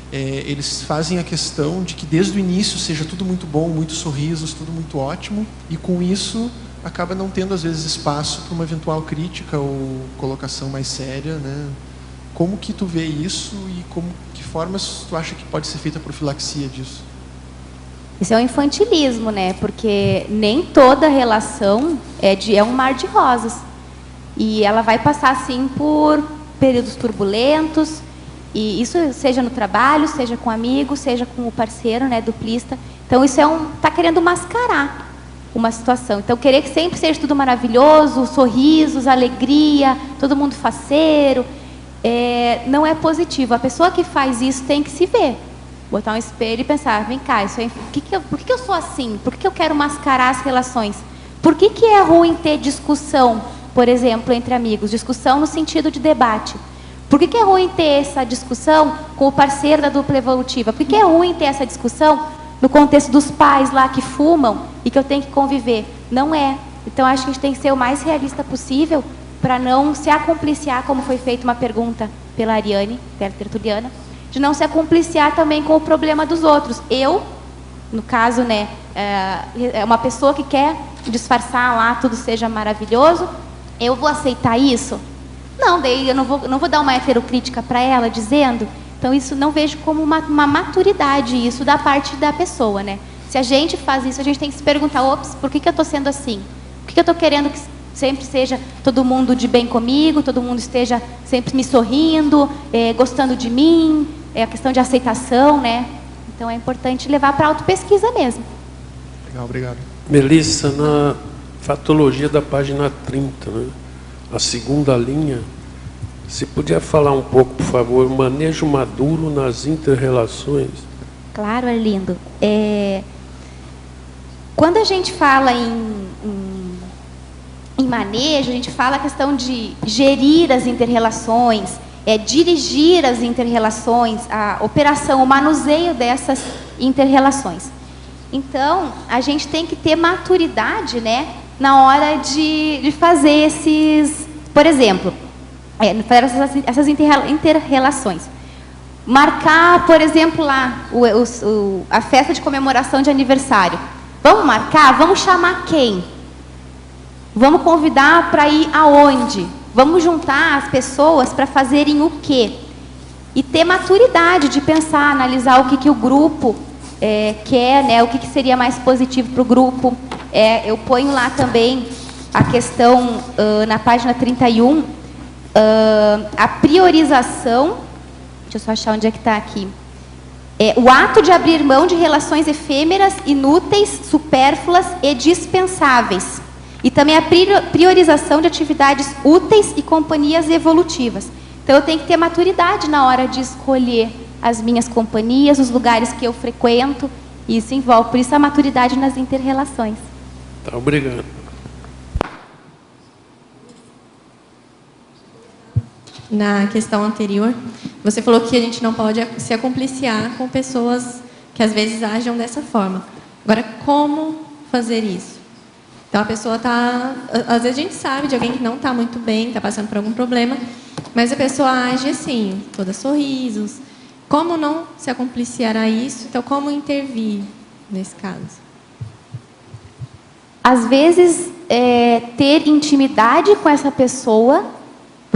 eles fazem a questão de que desde o início seja tudo muito bom, muitos sorrisos, tudo muito ótimo, e com isso acaba não tendo, às vezes, espaço para uma eventual crítica ou colocação mais séria, né? Como que tu vê isso e que formas tu acha que pode ser feita a profilaxia disso? Isso é um infantilismo, né? Porque nem toda relação é um mar de rosas. E ela vai passar, sim, por períodos turbulentos, e isso seja no trabalho, seja com amigos, seja com o parceiro, né, duplista. Então, isso tá querendo mascarar uma situação. Então, querer que sempre seja tudo maravilhoso, sorrisos, alegria, todo mundo faceiro, não é positivo. A pessoa que faz isso tem que se ver, botar um espelho e pensar, vem cá, por que eu sou assim? Por que eu quero mascarar as relações? Por que é ruim ter discussão, por exemplo, entre amigos? Discussão no sentido de debate. Por que é ruim ter essa discussão com o parceiro da dupla evolutiva? Por que é ruim ter essa discussão no contexto dos pais lá que fumam e que eu tenho que conviver? Não é. Então, acho que a gente tem que ser o mais realista possível para não se acompliciar, como foi feita uma pergunta pela Ariane, pela tertuliana, de não se acompliciar também com o problema dos outros. Eu, no caso, né, é uma pessoa que quer disfarçar lá, tudo seja maravilhoso, eu vou aceitar isso? Não, daí eu não vou dar uma heterocrítica para ela, dizendo. Então, isso não vejo como uma maturidade, isso da parte da pessoa, né? Se a gente faz isso, a gente tem que se perguntar, ops, por que eu estou sendo assim? Por que eu estou querendo que sempre seja todo mundo de bem comigo, todo mundo esteja sempre me sorrindo, gostando de mim, a questão de aceitação, né? Então, é importante levar para a autopesquisa mesmo. Legal, obrigado. Melissa, na fatologia da página 30, né? A segunda linha, se puder falar um pouco, por favor, manejo maduro nas inter-relações. Claro, Arlindo. Quando a gente fala em manejo, a gente fala a questão de gerir as inter-relações, dirigir as inter-relações, a operação, o manuseio dessas inter-relações. Então, a gente tem que ter maturidade, né, na hora de fazer esses, por exemplo, fazer essas inter-relações. Marcar, por exemplo, lá a festa de comemoração de aniversário. Vamos marcar? Vamos chamar quem? Vamos convidar para ir aonde? Vamos juntar as pessoas para fazerem o quê? E ter maturidade de pensar, analisar o que o grupo quer, né? O que seria mais positivo para o grupo. Eu ponho lá também a questão, na página 31, a priorização. Deixa eu só achar onde é que está aqui. O ato de abrir mão de relações efêmeras, inúteis, supérfluas e dispensáveis. E também a priorização de atividades úteis e companhias evolutivas. Então, eu tenho que ter maturidade na hora de escolher as minhas companhias, os lugares que eu frequento. Isso envolve, por isso, a maturidade nas inter-relações. Tá, obrigado. Na questão anterior, você falou que a gente não pode se acompliciar com pessoas que às vezes agem dessa forma. Agora, como fazer isso? Então, a pessoa está... Às vezes a gente sabe de alguém que não está muito bem, está passando por algum problema, mas a pessoa age assim, toda sorrisos. Como não se acompliciar a isso? Então, como intervir nesse caso? Às vezes, ter intimidade com essa pessoa,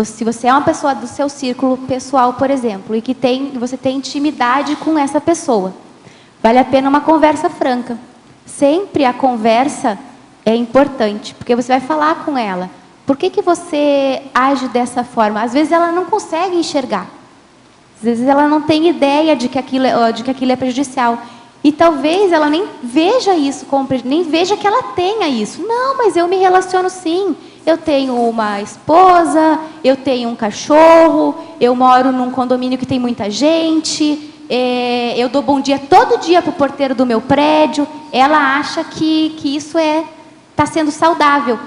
se você é uma pessoa do seu círculo pessoal, por exemplo, e que você tem intimidade com essa pessoa, vale a pena uma conversa franca. Sempre a conversa é importante, porque você vai falar com ela. Por que você age dessa forma? Às vezes ela não consegue enxergar. Às vezes ela não tem ideia de que aquilo é prejudicial. E talvez ela nem veja isso, nem veja que ela tenha isso. Não, mas eu me relaciono sim. Eu tenho uma esposa, eu tenho um cachorro, eu moro num condomínio que tem muita gente, eu dou bom dia todo dia para o porteiro do meu prédio. Ela acha que isso está sendo saudável,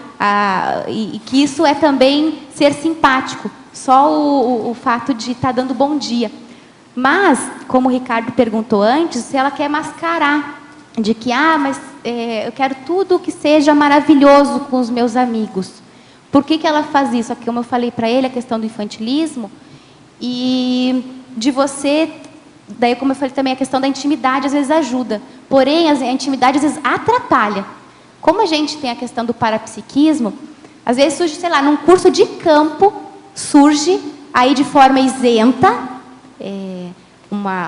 e que isso é também ser simpático. Só o fato de estar dando bom dia. Mas, como o Ricardo perguntou antes, se ela quer mascarar, de que, mas eu quero tudo que seja maravilhoso com os meus amigos. Por que ela faz isso? Aqui, como eu falei para ele, a questão do infantilismo, e de você, daí como eu falei também, a questão da intimidade às vezes ajuda, porém a intimidade às vezes atrapalha. Como a gente tem a questão do parapsiquismo, às vezes surge, sei lá, num curso de campo, surge aí de forma isenta,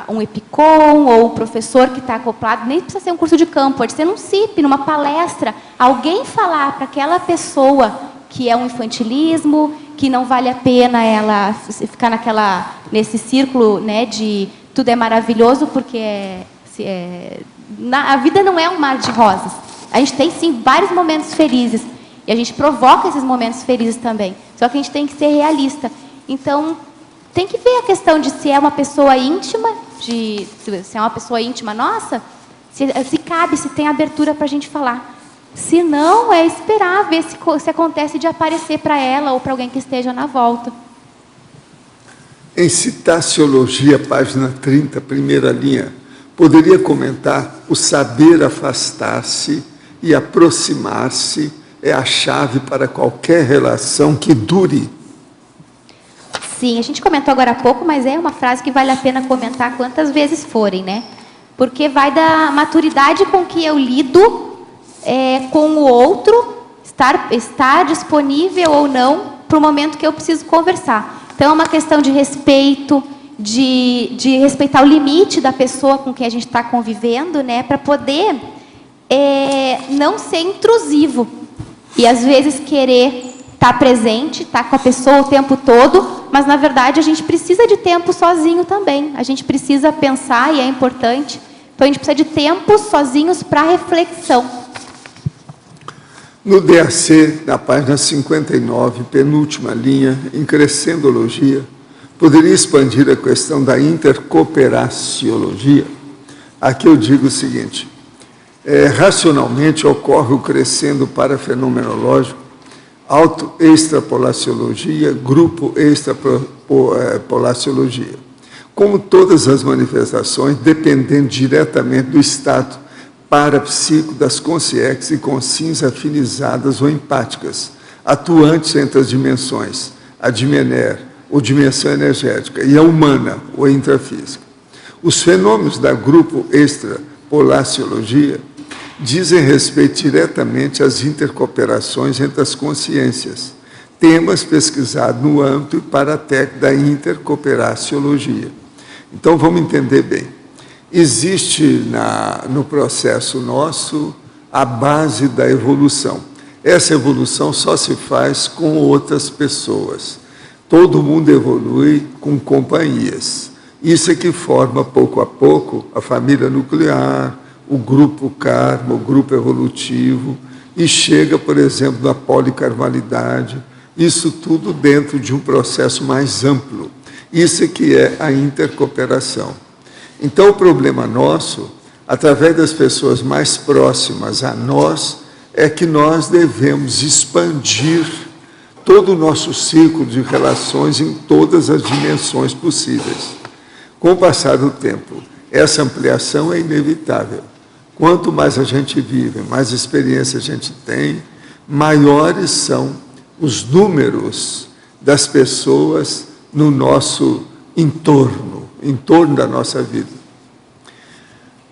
um EPICOM ou o professor que está acoplado, nem precisa ser um curso de campo, pode ser num CIP, numa palestra, alguém falar para aquela pessoa que é um infantilismo, que não vale a pena ela ficar nesse círculo, né, de tudo é maravilhoso, porque a vida não é um mar de rosas. A gente tem, sim, vários momentos felizes, e a gente provoca esses momentos felizes também. Só que a gente tem que ser realista. Então, tem que ver a questão de se é uma pessoa íntima, se é uma pessoa íntima nossa, se cabe, se tem abertura para a gente falar. Se não, é esperar, ver se acontece de aparecer para ela ou para alguém que esteja na volta. Em Citaciologia, página 30, primeira linha, poderia comentar: o saber afastar-se e aproximar-se é a chave para qualquer relação que dure. Sim, a gente comentou agora há pouco, mas é uma frase que vale a pena comentar quantas vezes forem, né? Porque vai da maturidade com que eu lido com o outro, estar disponível ou não para o momento que eu preciso conversar. Então, é uma questão de respeito, de respeitar o limite da pessoa com quem a gente está convivendo, né? Para poder não ser intrusivo. E, às vezes, querer estar presente, estar com a pessoa o tempo todo, mas, na verdade, a gente precisa de tempo sozinho também. A gente precisa pensar, e é importante. Então, a gente precisa de tempos sozinhos para reflexão. No DAC, na página 59, penúltima linha, em Crescendologia, poderia expandir a questão da intercooperaciologia. Aqui eu digo o seguinte: racionalmente ocorre o crescendo parafenomenológico, auto-extrapolaciologia, grupo-extrapolaciologia. Como todas as manifestações, dependendo diretamente do estado parapsíquico das consciências e consciências afinizadas ou empáticas, atuantes entre as dimensões, a dimener, ou dimensão energética, e a humana, ou intrafísica. Os fenômenos da grupo-extrapolaciologia dizem respeito diretamente às intercooperações entre as consciências, temas pesquisados no âmbito e para a técnica da intercooperaciologia. Então, vamos entender bem. Existe no processo nosso a base da evolução. Essa evolução só se faz com outras pessoas. Todo mundo evolui com companhias. Isso é que forma, pouco a pouco, a família nuclear, o grupo karma, o grupo evolutivo, e chega, por exemplo, na policarmalidade. Isso tudo dentro de um processo mais amplo. Isso é que é a intercooperação. Então, o problema nosso, através das pessoas mais próximas a nós, é que nós devemos expandir todo o nosso ciclo de relações em todas as dimensões possíveis. Com o passar do tempo, essa ampliação é inevitável. Quanto mais a gente vive, mais experiência a gente tem, maiores são os números das pessoas no nosso entorno da nossa vida.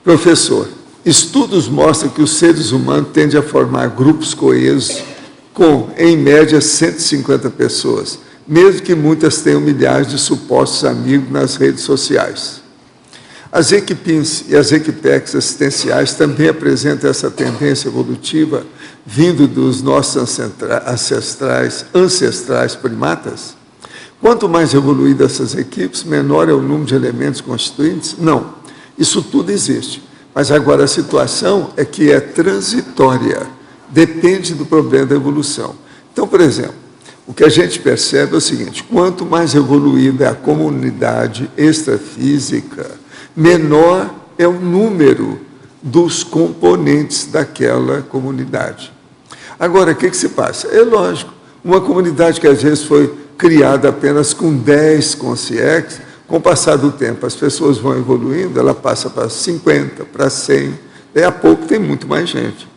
Professor, estudos mostram que os seres humanos tendem a formar grupos coesos com, em média, 150 pessoas, mesmo que muitas tenham milhares de supostos amigos nas redes sociais. As equipes e as equipex assistenciais também apresentam essa tendência evolutiva vindo dos nossos ancestrais primatas? Quanto mais evoluídas essas equipes, menor é o número de elementos constituintes? Não, isso tudo existe. Mas agora a situação é que é transitória, depende do problema da evolução. Então, por exemplo, o que a gente percebe é o seguinte: quanto mais evoluída é a comunidade extrafísica, menor é o número dos componentes daquela comunidade. Agora, o que se passa? É lógico, uma comunidade que às vezes foi criada apenas com 10 consciências, com o passar do tempo, as pessoas vão evoluindo, ela passa para 50, para 100, daí a pouco tem muito mais gente.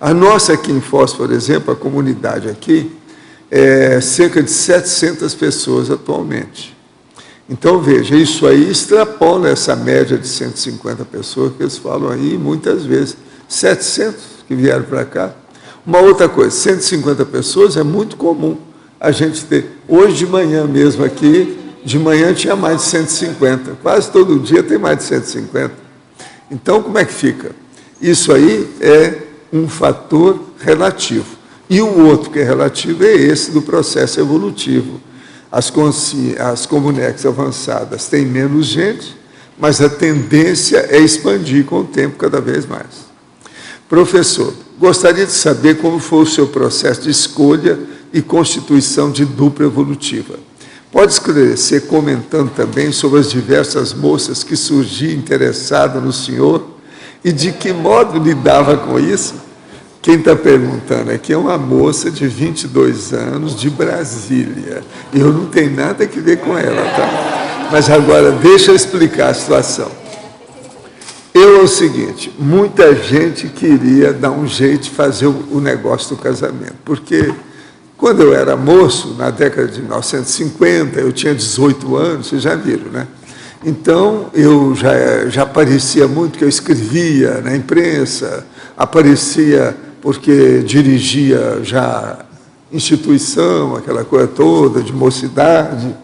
A nossa aqui em Foz, por exemplo, a comunidade aqui, é cerca de 700 pessoas atualmente. Então, veja, isso aí extrapola essa média de 150 pessoas que eles falam aí, muitas vezes, 700 que vieram para cá. Uma outra coisa, 150 pessoas é muito comum a gente ter. Hoje de manhã mesmo aqui, de manhã tinha mais de 150, quase todo dia tem mais de 150. Então, como é que fica? Isso aí é um fator relativo. E o outro que é relativo é esse do processo evolutivo. As comunidades avançadas têm menos gente, mas a tendência é expandir com o tempo cada vez mais. Professor, gostaria de saber como foi o seu processo de escolha e constituição de dupla evolutiva. Pode esclarecer comentando também sobre as diversas moças que surgiam interessadas no senhor e de que modo lidava com isso? Quem está perguntando aqui é uma moça de 22 anos, de Brasília. Eu não tenho nada a ver com ela, tá? Mas agora, deixa eu explicar a situação. É o seguinte, muita gente queria dar um jeito de fazer o negócio do casamento, porque quando eu era moço, na década de 1950, eu tinha 18 anos, vocês já viram, né? Então, eu já aparecia muito, que eu escrevia na imprensa, aparecia porque dirigia já instituição, aquela coisa toda, de mocidade.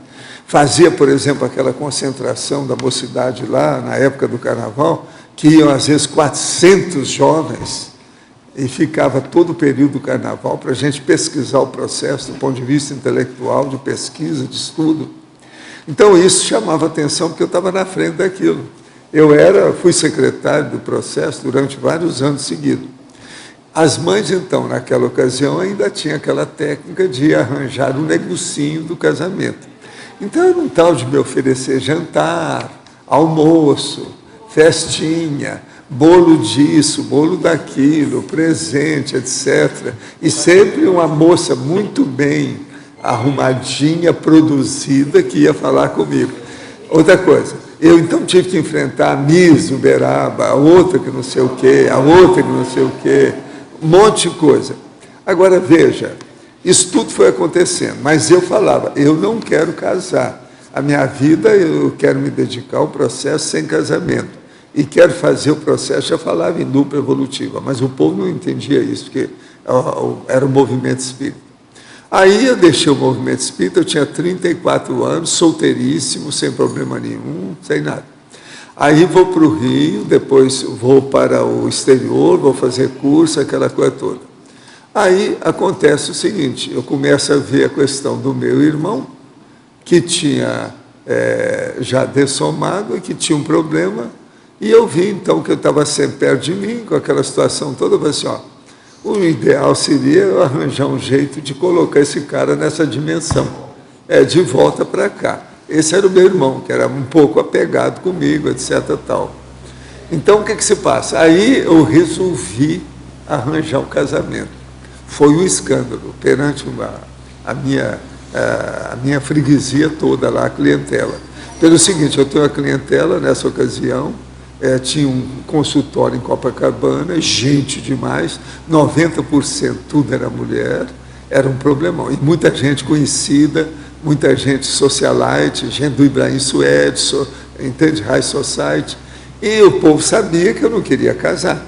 Fazia, por exemplo, aquela concentração da mocidade lá, na época do Carnaval, que iam, às vezes, 400 jovens, e ficava todo o período do Carnaval para a gente pesquisar o processo do ponto de vista intelectual, de pesquisa, de estudo. Então, isso chamava atenção, porque eu estava na frente daquilo. Fui secretário do processo durante vários anos seguidos. As mães, então, naquela ocasião, ainda tinham aquela técnica de arranjar um negocinho do casamento. Então, era um tal de me oferecer jantar, almoço, festinha, bolo disso, bolo daquilo, presente, etc. E sempre uma moça muito bem arrumadinha, produzida, que ia falar comigo. Outra coisa, eu então tive que enfrentar a Miss Uberaba, a outra que não sei o quê, a outra que não sei o quê, um monte de coisa. Agora, veja, isso tudo foi acontecendo, mas eu falava, eu não quero casar. A minha vida, eu quero me dedicar ao processo sem casamento. E quero fazer o processo, já falava em dupla evolutiva, mas o povo não entendia isso, porque era o movimento espírita. Aí eu deixei o movimento espírita, eu tinha 34 anos, solteiríssimo, sem problema nenhum, sem nada. Aí vou para o Rio, depois vou para o exterior, vou fazer curso, aquela coisa toda. Aí acontece o seguinte, eu começo a ver a questão do meu irmão, que tinha já dessomado e que tinha um problema, e eu vi, então, que eu estava sempre perto de mim, com aquela situação toda, eu falei assim, o ideal seria eu arranjar um jeito de colocar esse cara nessa dimensão, de volta para cá. Esse era o meu irmão, que era um pouco apegado comigo, etc. Tal. Então, o que se passa? Aí eu resolvi arranjar um casamento. Foi um escândalo perante a minha freguesia toda lá, a clientela. Pelo seguinte, eu tenho uma clientela nessa ocasião, tinha um consultório em Copacabana, gente demais, 90% tudo era mulher, era um problemão. E muita gente conhecida, muita gente socialite, gente do Ibrahim Suede, entende? High Society. E o povo sabia que eu não queria casar.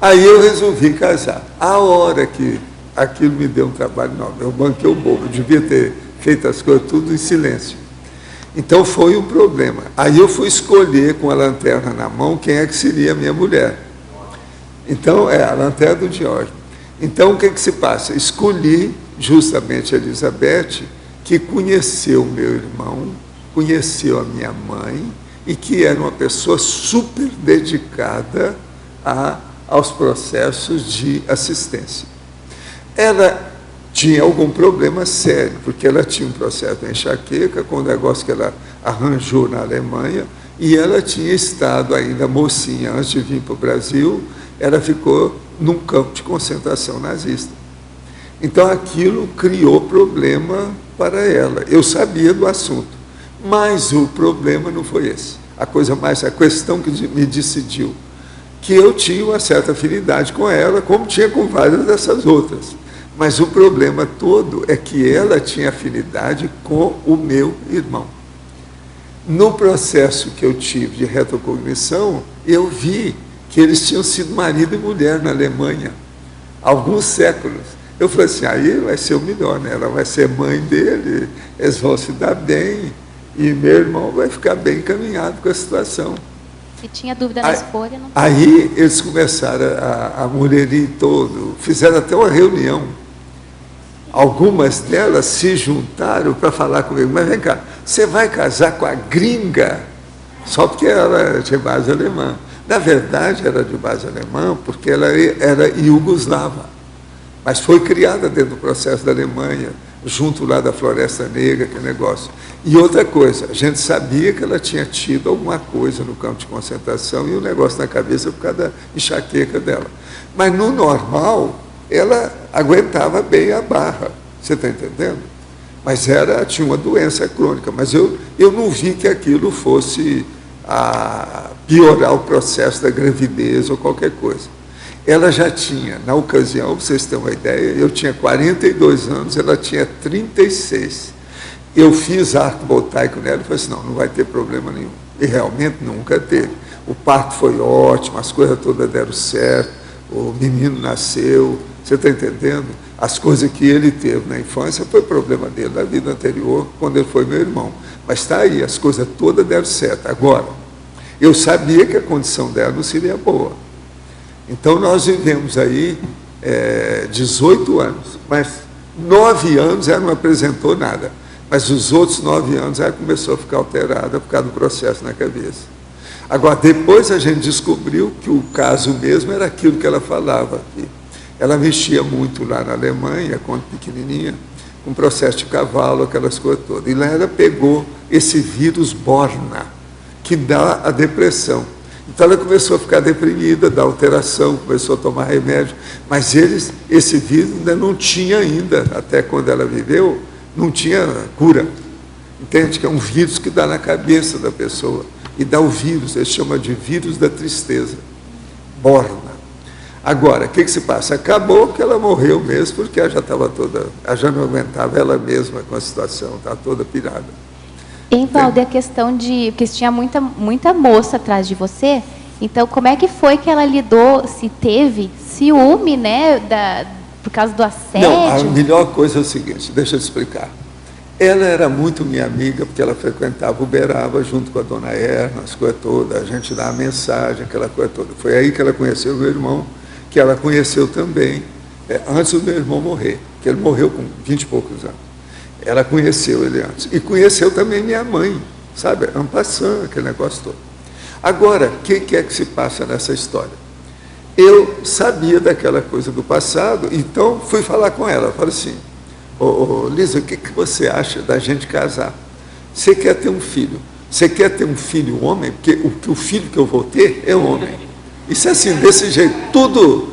Aí eu resolvi casar. A hora que aquilo me deu um trabalho enorme, eu banquei o bobo, eu devia ter feito as coisas tudo em silêncio. Então foi um problema. Aí eu fui escolher com a lanterna na mão quem é que seria a minha mulher. Então, a lanterna do Diógenes. Então, o que se passa? Escolhi justamente a Elizabeth, que conheceu o meu irmão, conheceu a minha mãe, e que era uma pessoa super dedicada aos processos de assistência. Ela tinha algum problema sério, porque ela tinha um processo de enxaqueca, com um negócio que ela arranjou na Alemanha, e ela tinha estado ainda mocinha, antes de vir para o Brasil, ela ficou num campo de concentração nazista. Então, aquilo criou problema para ela. Eu sabia do assunto, mas o problema não foi esse. A questão que me decidiu, que eu tinha uma certa afinidade com ela, como tinha com várias dessas outras. Mas o problema todo é que ela tinha afinidade com o meu irmão. No processo que eu tive de retrocognição, eu vi que eles tinham sido marido e mulher na Alemanha, há alguns séculos. Eu falei assim, aí vai ser o melhor, né? Ela vai ser mãe dele, eles vão se dar bem, e meu irmão vai ficar bem encaminhado com a situação. Se tinha dúvida na escolha, não. Aí eles começaram a mulherir todo, fizeram até uma reunião. Algumas delas se juntaram para falar comigo, mas vem cá, você vai casar com a gringa? Só porque ela era de base alemã. Na verdade, era de base alemã porque ela era iugoslava, mas foi criada dentro do processo da Alemanha, junto lá da Floresta Negra, aquele negócio. E outra coisa, a gente sabia que ela tinha tido alguma coisa no campo de concentração e um negócio na cabeça por causa da enxaqueca dela. Mas, no normal, ela aguentava bem a barra, você está entendendo? mas tinha uma doença crônica, mas eu não vi que aquilo fosse piorar o processo da gravidez ou qualquer coisa. Ela já tinha, na ocasião, para vocês terem uma ideia, eu tinha 42 anos, ela tinha 36. Eu fiz arco voltaico nela e falei assim, não vai ter problema nenhum. E realmente nunca teve. O parto foi ótimo, as coisas todas deram certo, o menino nasceu, você está entendendo? As coisas que ele teve na infância foi problema dele, na vida anterior, quando ele foi meu irmão. Mas está aí, as coisas todas deram certo. Agora, eu sabia que a condição dela não seria boa. Então, nós vivemos aí 18 anos, mas 9 anos ela não apresentou nada. Mas os outros 9 anos ela começou a ficar alterada por causa do processo na cabeça. Agora, depois a gente descobriu que o caso mesmo era aquilo que ela falava aqui. Ela mexia muito lá na Alemanha, quando pequenininha, com processo de cavalo, aquelas coisas todas. E lá ela pegou esse vírus Borna, que dá a depressão. Então ela começou a ficar deprimida, dá alteração, começou a tomar remédio. Mas esse vírus ainda não tinha até quando ela viveu, não tinha cura. Entende? Que é um vírus que dá na cabeça da pessoa. E dá o vírus, eles chamam de vírus da tristeza. Borna. Agora, o que se passa? Acabou que ela morreu mesmo, porque ela já estava ela já não aguentava ela mesma com a situação, estava toda pirada. Em Valde, a questão de que tinha muita moça atrás de você, então como é que foi que ela lidou, se teve ciúme, né, por causa do assédio? Não, a melhor coisa é o seguinte, deixa eu te explicar. Ela era muito minha amiga, porque ela frequentava Uberaba junto com a dona Erna, as coisas todas, a gente dava mensagem, aquela coisa toda. Foi aí que ela conheceu o meu irmão, que ela conheceu também, antes do meu irmão morrer, que ele morreu com 20 e poucos anos. Ela conheceu ele antes. E conheceu também minha mãe, sabe? En passant, aquele negócio todo. Agora, o que é que se passa nessa história? Eu sabia daquela coisa do passado, então fui falar com ela. Falei assim, Lisa, o que você acha da gente casar? Você quer ter um filho? Você quer ter um filho homem? Porque o filho que eu vou ter é homem. Isso é assim, desse jeito, tudo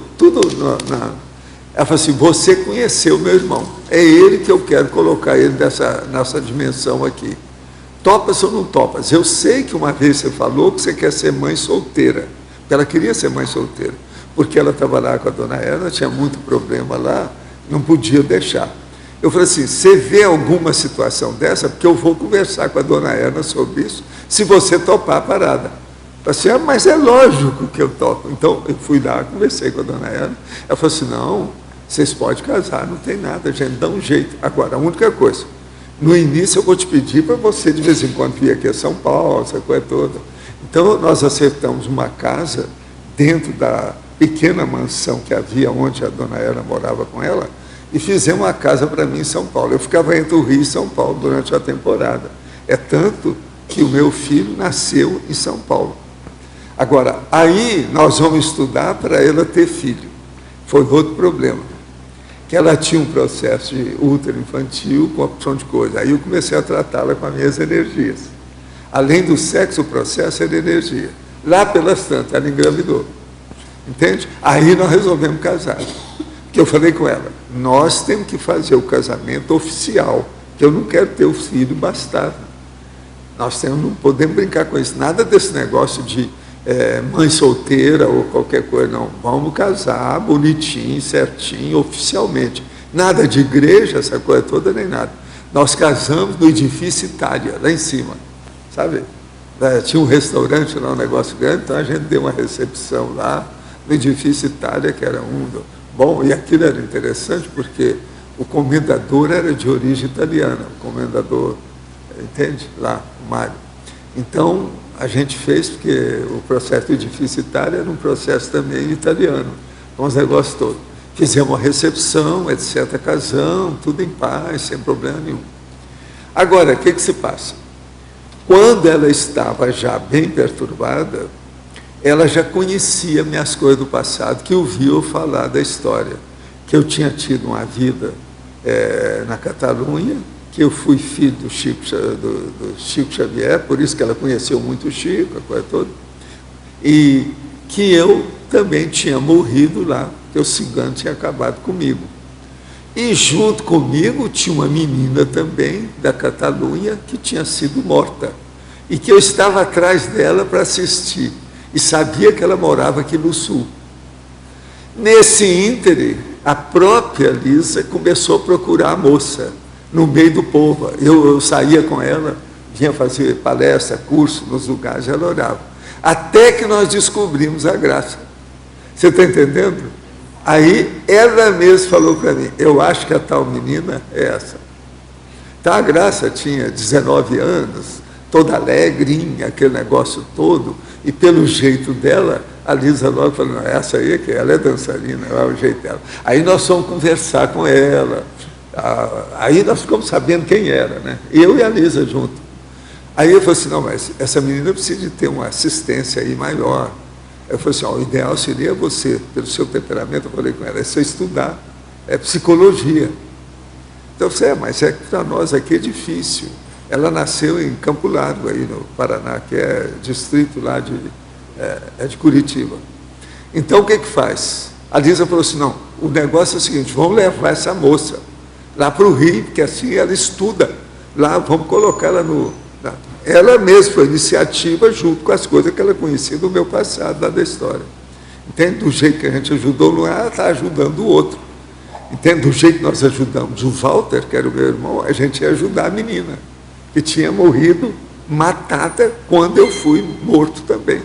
Ela falou assim, você conheceu meu irmão, é ele que eu quero colocar ele nessa dimensão aqui. Topas ou não topas? Eu sei que uma vez você falou que você quer ser mãe solteira, porque ela queria ser mãe solteira, porque ela trabalhava com a dona Erna, tinha muito problema lá, não podia deixar. Eu falei assim, você vê alguma situação dessa? Porque eu vou conversar com a dona Erna sobre isso, se você topar a parada. Eu falei assim, mas é lógico que eu topo. Então, eu fui lá, conversei com a dona Erna, ela falou assim, não, vocês podem casar, não tem nada, gente, dá um jeito. Agora, a única coisa, no início eu vou te pedir para você, de vez em quando, vir aqui a São Paulo, essa coisa toda. Então, nós acertamos uma casa dentro da pequena mansão que havia, onde a dona Erna morava com ela, e fizemos uma casa para mim em São Paulo. Eu ficava entre o Rio e São Paulo durante a temporada. É tanto que o meu filho nasceu em São Paulo. Agora, aí nós vamos estudar para ela ter filho. Foi outro problema. Que ela tinha um processo de útero infantil com opção de coisa. Aí eu comecei a tratá-la com as minhas energias. Além do sexo, o processo era energia. Lá pelas tantas, ela engravidou. Entende? Aí nós resolvemos casar. Que eu falei com ela, nós temos que fazer o casamento oficial, que eu não quero ter o filho bastardo. Nós não podemos brincar com isso. Nada desse negócio de mãe solteira ou qualquer coisa, não. Vamos casar bonitinho, certinho, oficialmente. Nada de igreja, essa coisa toda, nem nada. Nós casamos no edifício Itália, lá em cima, sabe? Tinha um restaurante lá, um negócio grande, então a gente deu uma recepção lá, no edifício Itália, que era bom, e aquilo era interessante porque o comendador era de origem italiana, o comendador, entende? Lá, o Mário. Então, a gente fez, porque o processo do edifício Itália era um processo também italiano, com os negócios todos. Fizemos uma recepção, etc., casamos, tudo em paz, sem problema nenhum. Agora, o que se passa? Quando ela estava já bem perturbada, ela já conhecia minhas coisas do passado, que ouviu eu falar da história, que eu tinha tido uma vida na Catalunha, que eu fui filho do Chico Xavier, por isso que ela conheceu muito o Chico, a coisa toda, e que eu também tinha morrido lá, que o cigano tinha acabado comigo. E junto comigo tinha uma menina também, da Catalunha, que tinha sido morta. E que eu estava atrás dela para assistir. E sabia que ela morava aqui no Sul. Nesse íntere, a própria Lisa começou a procurar a moça, no meio do povo. Eu saía com ela, vinha fazer palestra, curso nos lugares, ela orava. Até que nós descobrimos a graça. Você está entendendo? Aí ela mesma falou para mim, eu acho que a tal menina é essa. Então a Graça tinha 19 anos, toda alegrinha, aquele negócio todo, e pelo jeito dela, a Lisa logo falou, não, essa aí é que ela é dançarina, é o jeito dela. Aí nós fomos conversar com ela, aí nós ficamos sabendo quem era, né? Eu e a Lisa junto. Aí eu falei assim, não, mas essa menina precisa de ter uma assistência aí maior. Eu falei assim, o ideal seria você, pelo seu temperamento, eu falei com ela, é você estudar, é psicologia. Então eu falei, mas é que para nós aqui é difícil. Ela nasceu em Campo Largo, aí no Paraná, que é distrito lá de Curitiba. Então o que faz? A Lisa falou assim, não, o negócio é o seguinte, vamos levar essa moça lá para o Rio, porque assim ela estuda. Lá, vamos colocar ela no... Ela mesma foi iniciativa junto com as coisas que ela conhecia do meu passado, lá da história. Entende? Do jeito que a gente ajudou, não é ela está ajudando o outro. Entende? Do jeito que nós ajudamos o Walter, que era o meu irmão, a gente ia ajudar a menina, que tinha morrido matada quando eu fui morto também.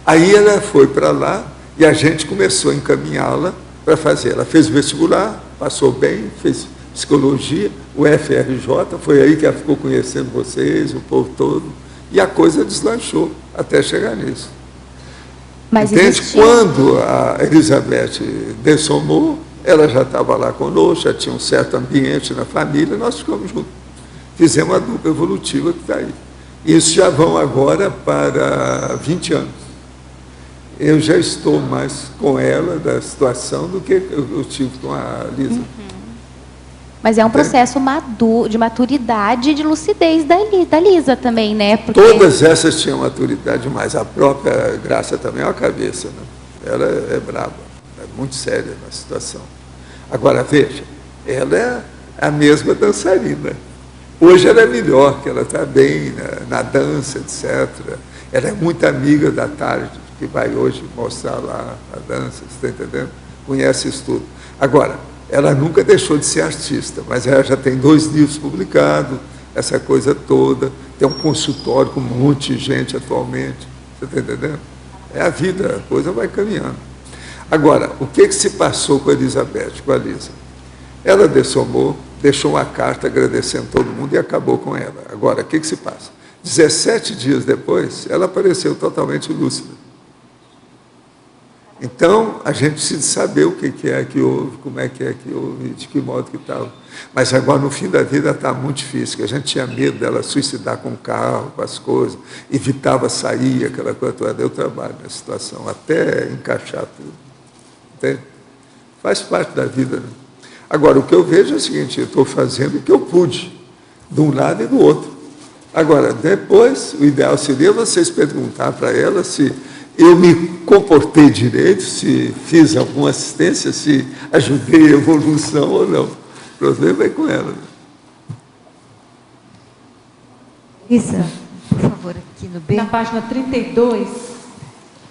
Aí ela foi para lá e a gente começou a encaminhá-la para fazer. Ela fez vestibular, passou bem, fez psicologia, o FRJ, foi aí que ela ficou conhecendo vocês, o povo todo, e a coisa deslanchou até chegar nisso. Mas entende? Quando a Elizabeth dessomou, ela já estava lá conosco, já tinha um certo ambiente na família, nós ficamos juntos. Fizemos a dupla evolutiva que está aí. Isso já vão agora para 20 anos. Eu já estou mais com ela da situação do que eu tive com a Lisa. Mas é um processo de maturidade, de lucidez da Lisa também, né? Porque... Todas essas tinham maturidade, mas a própria Graça também é uma cabeça, né? Ela é brava, é muito séria na situação. Agora, veja, ela é a mesma dançarina. Hoje ela é melhor, que ela está bem na dança, etc. Ela é muito amiga da Tarde, que vai hoje mostrar lá a dança, você está entendendo? Conhece isso tudo. Agora, ela nunca deixou de ser artista, mas ela já tem 2 livros publicados, essa coisa toda, tem um consultório com um monte de gente atualmente, você está entendendo? É a vida, a coisa vai caminhando. Agora, o que se passou com a Elizabeth, com a Lisa? Ela dessomou, deixou uma carta agradecendo todo mundo e acabou com ela. Agora, o que se passa? 17 dias depois, ela apareceu totalmente lúcida. Então, a gente precisa saber o que é que houve, como é que houve, de que modo que estava. Mas agora, no fim da vida, está muito difícil, porque a gente tinha medo dela suicidar com o carro, com as coisas, evitava sair, aquela coisa toda. Deu trabalho na situação, até encaixar tudo. Entende? Faz parte da vida, né? Agora, o que eu vejo é o seguinte, eu estou fazendo o que eu pude, de um lado e do outro. Agora, depois, o ideal seria vocês perguntar para ela se eu me comportei direito, se fiz alguma assistência, se ajudei a evolução ou não. O problema é com ela. Isa, por favor, aqui no B. Na página 32,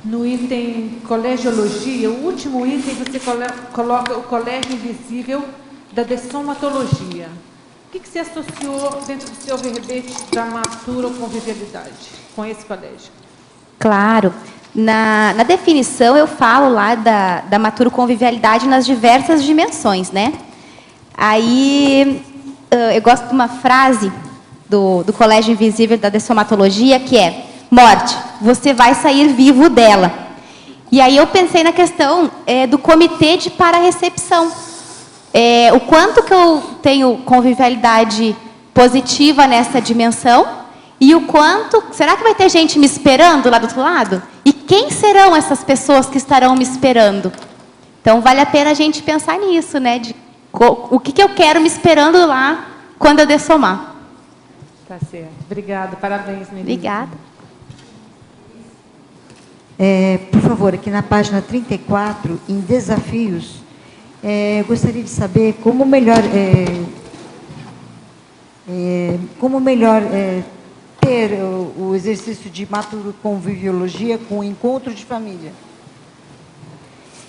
no item colegiologia, o último item você coloca o colégio invisível da dessomatologia. O que você associou dentro do seu verbete da matura ou convivialidade com esse colégio? Claro. Na definição, eu falo lá da maturo-convivialidade nas diversas dimensões, né? Aí, eu gosto de uma frase do Colégio Invisível da Dessomatologia, que é: morte, você vai sair vivo dela. E aí eu pensei na questão do comitê de para-recepção. O quanto que eu tenho convivialidade positiva nessa dimensão e o quanto... Será que vai ter gente me esperando lá do outro lado? E quem serão essas pessoas que estarão me esperando? Então, vale a pena a gente pensar nisso, né? O que eu quero me esperando lá quando eu dessomar. Tá certo. Obrigada. Parabéns, Melissa. Obrigada. Por favor, aqui na página 34, em desafios, Gostaria de saber como melhor ter o exercício de macroconviviologia com o encontro de família.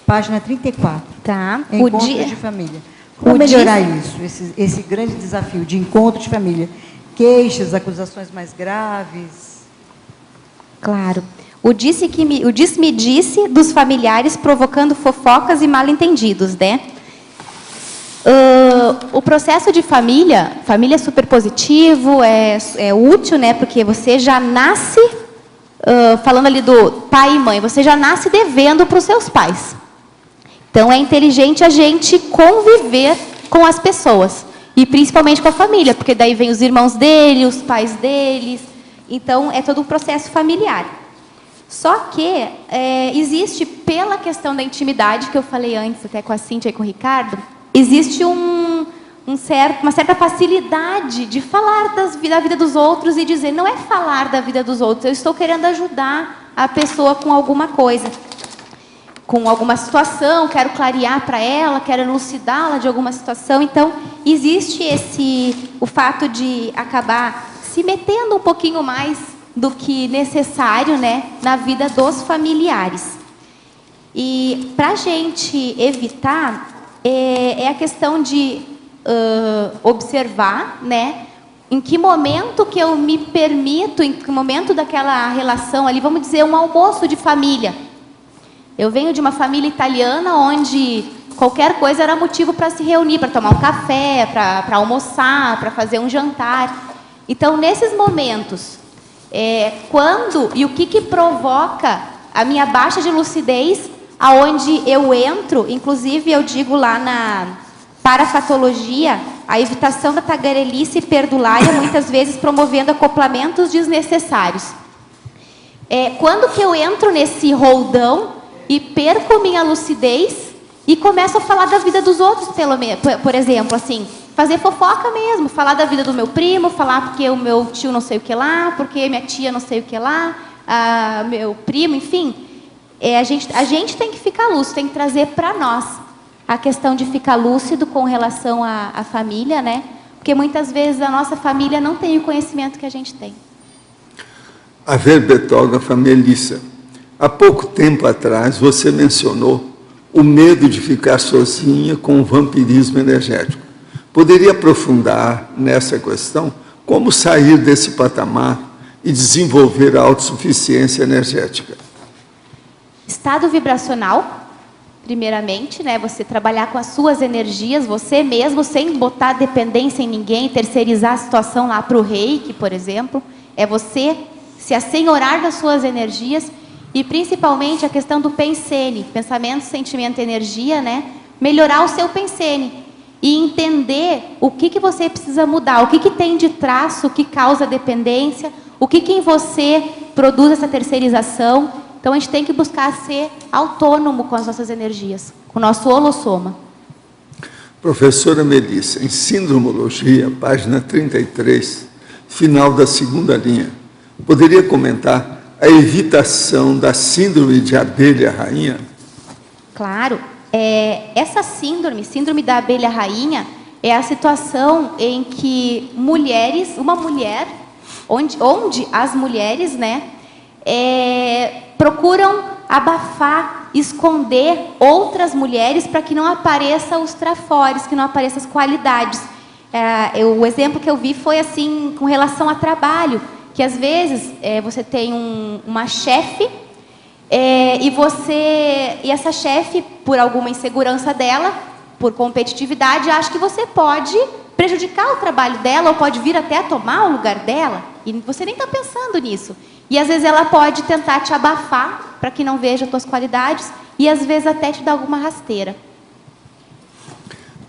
Página 34. Tá. Encontro de família. Como melhorar isso, esse grande desafio de encontro de família? Queixas, acusações mais graves? Claro. O disse-me-disse dos familiares provocando fofocas e mal-entendidos, né? O processo de família é super positivo, é útil, né? Porque você já nasce, falando ali do pai e mãe, você já nasce devendo para os seus pais. Então, é inteligente a gente conviver com as pessoas, e principalmente com a família, porque daí vem os irmãos dele, os pais deles, então é todo um processo familiar. Só que existe, pela questão da intimidade, que eu falei antes, até com a Cíntia e com o Ricardo, existe uma certa facilidade de falar da vida dos outros e dizer, não é falar da vida dos outros, eu estou querendo ajudar a pessoa com alguma coisa, com alguma situação, quero clarear para ela, quero elucidá-la de alguma situação. Então, existe o fato de acabar se metendo um pouquinho mais do que necessário, né, na vida dos familiares. E para a gente evitar, é a questão de observar, né, em que momento que eu me permito, em que momento daquela relação ali, vamos dizer, um almoço de família. Eu venho de uma família italiana onde qualquer coisa era motivo para se reunir, para tomar um café, para almoçar, para fazer um jantar. Então, nesses momentos, quando e o que provoca a minha baixa de lucidez, aonde eu entro, inclusive eu digo lá na parafatologia, a evitação da tagarelice perdulária, muitas vezes promovendo acoplamentos desnecessários. Quando que eu entro nesse roldão e perco minha lucidez e começo a falar da vida dos outros, por exemplo, assim, fazer fofoca mesmo, falar da vida do meu primo, falar porque o meu tio não sei o que lá, porque minha tia não sei o que lá, meu primo, enfim. A gente tem que ficar lúcido, tem que trazer para nós a questão de ficar lúcido com relação à família, né? Porque muitas vezes a nossa família não tem o conhecimento que a gente tem. A verbetógrafa Melissa, há pouco tempo atrás você mencionou o medo de ficar sozinha com o vampirismo energético. Poderia aprofundar nessa questão? Como sair desse patamar e desenvolver a autossuficiência energética? Estado vibracional, primeiramente, né? Você trabalhar com as suas energias, você mesmo, sem botar dependência em ninguém, terceirizar a situação lá para o reiki, por exemplo. É você se assenhorar das suas energias e, principalmente, a questão do pensene, pensamento, sentimento e energia, né? Melhorar o seu pensene e entender o que você precisa mudar, o que tem de traço que causa dependência, o que em você produz essa terceirização. Então, a gente tem que buscar ser autônomo com as nossas energias, com o nosso holossoma. Professora Melissa, em Sindromologia, página 33, final da segunda linha, poderia comentar a evitação da síndrome de abelha rainha? Claro. Essa síndrome da abelha rainha, é a situação em que uma mulher, onde as mulheres, né, procuram abafar, esconder outras mulheres para que não apareçam os trafores, que não apareçam as qualidades. O exemplo que eu vi foi assim, com relação a trabalho, que às vezes você tem uma chefe e essa chefe, por alguma insegurança dela, por competitividade, acha que você pode prejudicar o trabalho dela ou pode vir até a tomar o lugar dela e você nem está pensando nisso. E às vezes ela pode tentar te abafar para que não veja as tuas qualidades e às vezes até te dar alguma rasteira.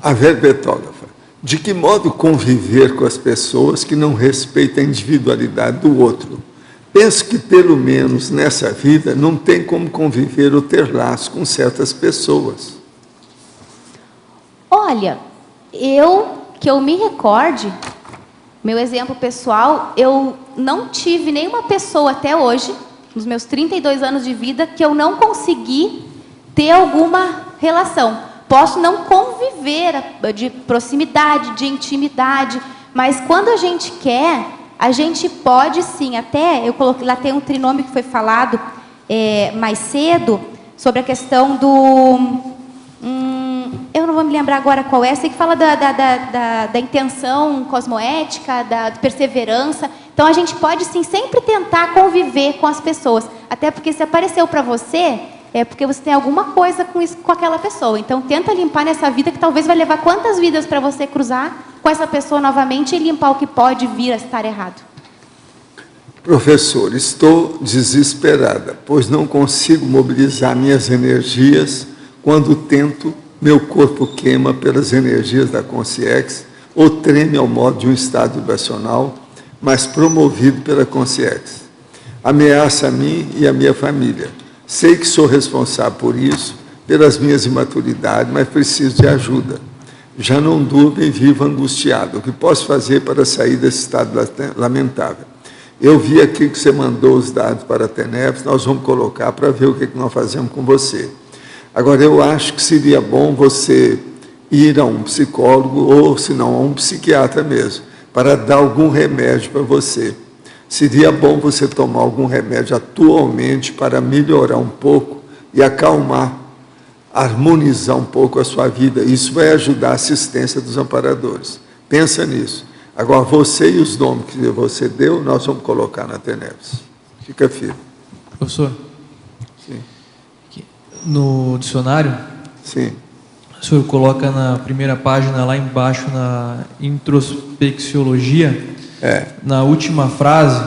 A verbetógrafa, de que modo conviver com as pessoas que não respeitam a individualidade do outro? Penso que, pelo menos nessa vida, não tem como conviver ou ter laço com certas pessoas. Olha, que eu me recorde, meu exemplo pessoal, eu não tive nenhuma pessoa até hoje, nos meus 32 anos de vida, que eu não consegui ter alguma relação. posso não conviver de proximidade, de intimidade, mas quando a gente quer, a gente pode sim, até, eu coloquei, lá tem um trinômio que foi falado mais cedo, sobre a questão do... eu não vou me lembrar agora qual é, sei que fala da intenção cosmoética, da perseverança. Então, a gente pode, sim, sempre tentar conviver com as pessoas. Até porque se apareceu para você, é porque você tem alguma coisa com isso, com aquela pessoa. Então, tenta limpar nessa vida, que talvez vai levar quantas vidas para você cruzar com essa pessoa novamente e limpar o que pode vir a estar errado. Professor, estou desesperada, pois não consigo mobilizar minhas energias quando tento. Meu corpo queima pelas energias da Consciex ou treme ao modo de um estado vibracional, mas promovido pela Consciex. Ameaça a mim e a minha família. Sei que sou responsável por isso, pelas minhas imaturidades, mas preciso de ajuda. Já não durmo e vivo angustiado. O que posso fazer para sair desse estado lamentável? Eu vi aqui que você mandou os dados para a TENEPS, nós vamos colocar para ver o que nós fazemos com você. Agora, eu acho que seria bom você ir a um psicólogo ou, se não, a um psiquiatra mesmo, para dar algum remédio para você. Seria bom você tomar algum remédio atualmente para melhorar um pouco e acalmar, harmonizar um pouco a sua vida. Isso vai ajudar a assistência dos amparadores. Pensa nisso. Agora, você e os nomes que você deu, nós vamos colocar na TENEPS. Fica firme. Professor? Sim. No dicionário, sim, o senhor coloca na primeira página, lá embaixo, na introspecciologia, na última frase,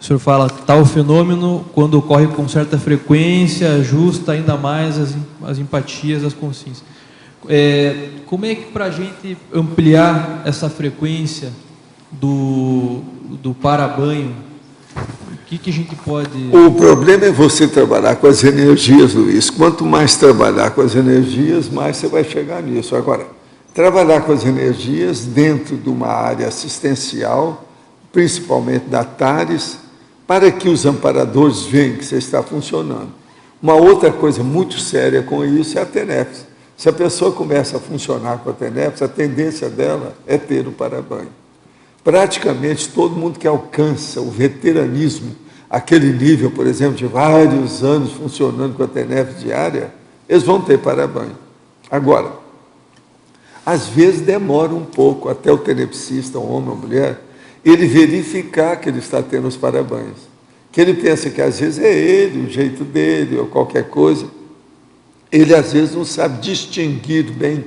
o senhor fala: tal fenômeno, quando ocorre com certa frequência, ajusta ainda mais as empatias, as consciências. Como é que, para a gente ampliar essa frequência do para-banho, o que a gente pode... O problema é você trabalhar com as energias, Luiz. Quanto mais trabalhar com as energias, mais você vai chegar nisso. Agora, trabalhar com as energias dentro de uma área assistencial, principalmente da TARES, para que os amparadores vejam que você está funcionando. Uma outra coisa muito séria com isso é a TENEPS. Se a pessoa começa a funcionar com a TENEPS, a tendência dela é ter o para-banho. Praticamente todo mundo que alcança o veteranismo, aquele nível, por exemplo, de vários anos funcionando com a TENEPS diária, eles vão ter para-banho. Agora, às vezes demora um pouco até o tenepsista, um homem ou mulher, ele verificar que ele está tendo os para-banhos. Que ele pensa que às vezes é ele, o jeito dele, ou qualquer coisa. Ele às vezes não sabe distinguir bem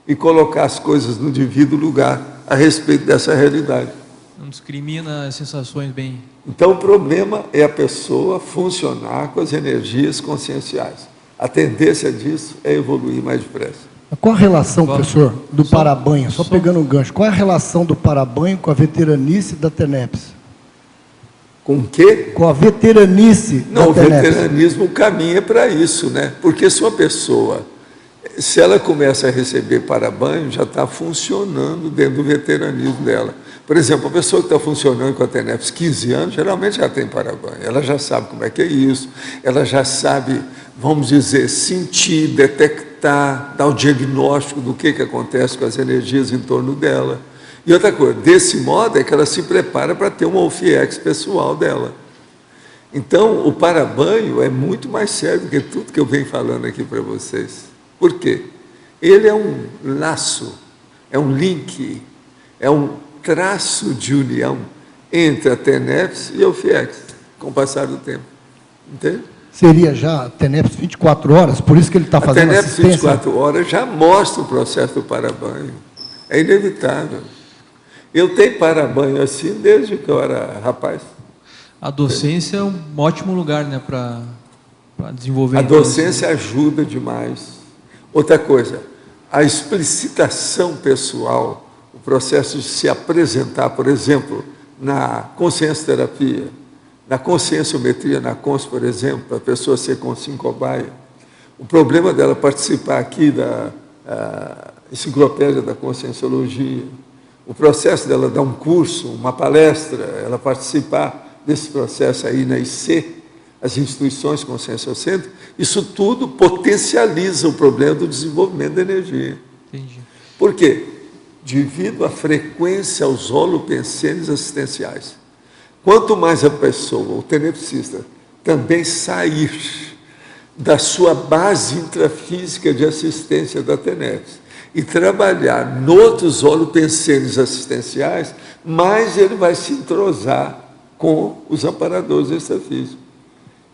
e colocar as coisas no devido lugar a respeito dessa realidade. Não discrimina as sensações bem. Então, o problema é a pessoa funcionar com as energias conscienciais. A tendência disso é evoluir mais depressa. Qual a relação, professor, do para-banho? Só pegando um gancho. Qual é a relação do para-banho com a veteranice da TENEPS? Com o quê? Com a veteranice da TENEPS. Não, o veteranismo caminha para isso, né? Porque se uma pessoa, se ela começa a receber para-banho, já está funcionando dentro do veteranismo dela. Por exemplo, a pessoa que está funcionando com a TENEPS 15 anos, geralmente já tem para-banho. Ela já sabe como é que é isso, ela já sabe, vamos dizer, sentir, detectar, dar o diagnóstico do que acontece com as energias em torno dela. E outra coisa, desse modo é que ela se prepara para ter uma OFIEX pessoal dela. Então, o para-banho é muito mais sério do que tudo que eu venho falando aqui para vocês. Por quê? Ele é um laço, é um link, é um traço de união entre a TENEPS e a OFIEX, com o passar do tempo. Entende? Seria já a TENEPS 24 horas, por isso que ele está fazendo assistência? A TENEPS 24 horas já mostra o processo do para-banho. É inevitável. Eu tenho para-banho assim desde que eu era rapaz. A docência é um ótimo lugar, né, para desenvolver... A docência ajuda demais. Outra coisa, a explicitação pessoal, o processo de se apresentar, por exemplo, na consciência-terapia, na conscienciometria, na CONS, por exemplo, para a pessoa ser cobaia. O problema dela participar aqui da enciclopédia da conscienciologia, o processo dela dar um curso, uma palestra, ela participar desse processo aí na IC, as instituições conscienciocêntricas, isso tudo potencializa o problema do desenvolvimento da energia. Entendi. Por quê? Devido à frequência aos holopensênios assistenciais. Quanto mais a pessoa, o tenepsista, também sair da sua base intrafísica de assistência da TENEPS e trabalhar noutros holopensênios assistenciais, mais ele vai se entrosar com os amparadores extrafísicos.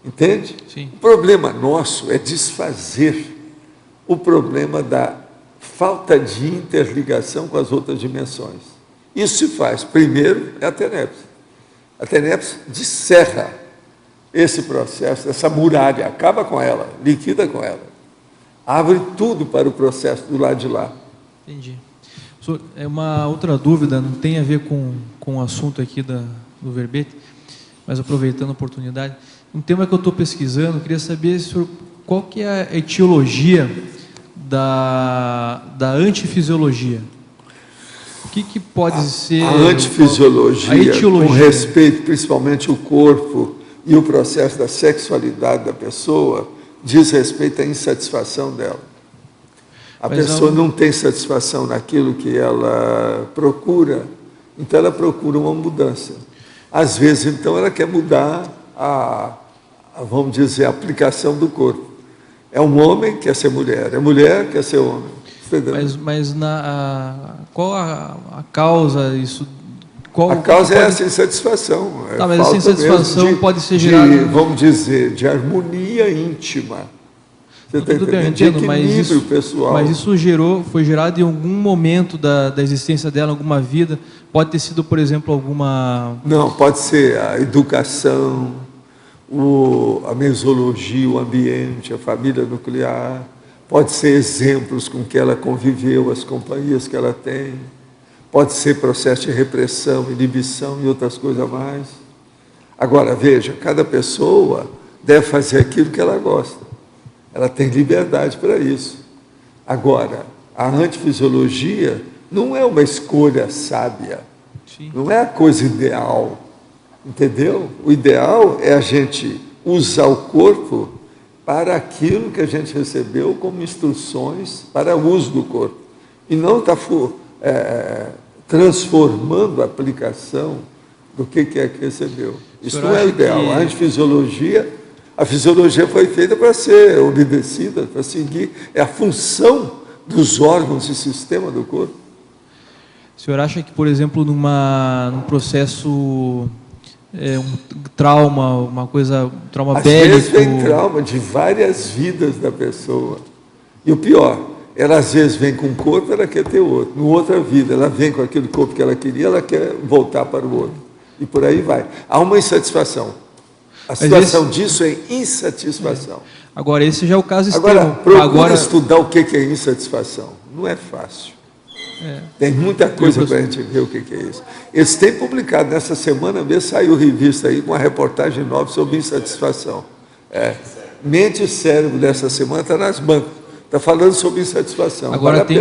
Entende? Sim. O problema nosso é desfazer o problema da falta de interligação com as outras dimensões. Isso se faz, primeiro, é a TENEPS. A TENEPS descerra esse processo, essa muralha, acaba com ela, liquida com ela. Abre tudo para o processo do lado de lá. Entendi. É uma outra dúvida, não tem a ver com o assunto aqui do verbete, mas aproveitando a oportunidade. Um tema que eu estou pesquisando, eu queria saber qual que é a etiologia da antifisiologia. O que pode ser... A antifisiologia, com respeito principalmente ao corpo e o processo da sexualidade da pessoa, diz respeito à insatisfação dela. A pessoa não tem satisfação naquilo que ela procura, então ela procura uma mudança. Às vezes, então, ela quer mudar vamos dizer, a aplicação do corpo. É um homem que quer ser mulher, é mulher que quer ser homem. Mas qual a causa isso? A causa é essa insatisfação. Mas essa insatisfação pode ser gerada... Vamos dizer, de harmonia íntima. Você está entendendo? Bem, eu entendo, de equilíbrio pessoal. Mas isso foi gerado em algum momento da existência dela, alguma vida? Pode ter sido, por exemplo, alguma... Não, pode ser a educação, a mesologia, o ambiente, a família nuclear. Pode ser exemplos com que ela conviveu, as companhias que ela tem. Pode ser processo de repressão, inibição e outras coisas a mais. Agora, veja, cada pessoa deve fazer aquilo que ela gosta. Ela tem liberdade para isso. Agora, a antifisiologia não é uma escolha sábia. Sim. Não é a coisa ideal. Entendeu? O ideal é a gente usar o corpo para aquilo que a gente recebeu como instruções para o uso do corpo. E não estar transformando a aplicação do que é que recebeu. Isso não é o ideal. A antifisiologia, a fisiologia foi feita para ser obedecida, para seguir. É a função dos órgãos e sistema do corpo. O senhor acha que, por exemplo, num processo, um trauma, um trauma bélico... Às vezes vem trauma de várias vidas da pessoa. E o pior, ela às vezes vem com um corpo, ela quer ter outro. No outra vida, ela vem com aquele corpo que ela queria, ela quer voltar para o outro. E por aí vai. Há uma insatisfação. A situação disso é insatisfação. Agora, esse já é o caso extremo. Agora, procura estudar o que é insatisfação. Não é fácil. Tem muita coisa para a gente ver o que é isso. Eles têm publicado, nessa semana mesmo, saiu revista aí com uma reportagem nova sobre insatisfação. Mente e cérebro dessa semana está nas bancas. Está falando sobre insatisfação. Agora, tem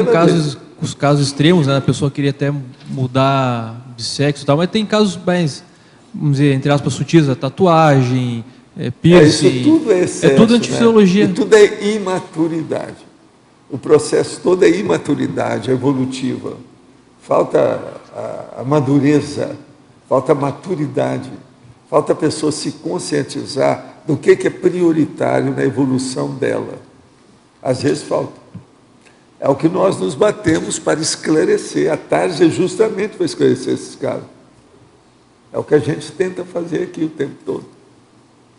os casos extremos, né? A pessoa queria até mudar de sexo e tal, mas tem casos mais, vamos dizer, entre aspas, sutis, a tatuagem, piercing. Isso tudo é excesso, tudo antifisiologia. Né? E tudo é imaturidade. O processo todo é imaturidade evolutiva. Falta a madureza, falta a maturidade, falta a pessoa se conscientizar do que é prioritário na evolução dela. Às vezes falta. É o que nós nos batemos para esclarecer. A tarde é justamente para esclarecer esses casos. É o que a gente tenta fazer aqui o tempo todo.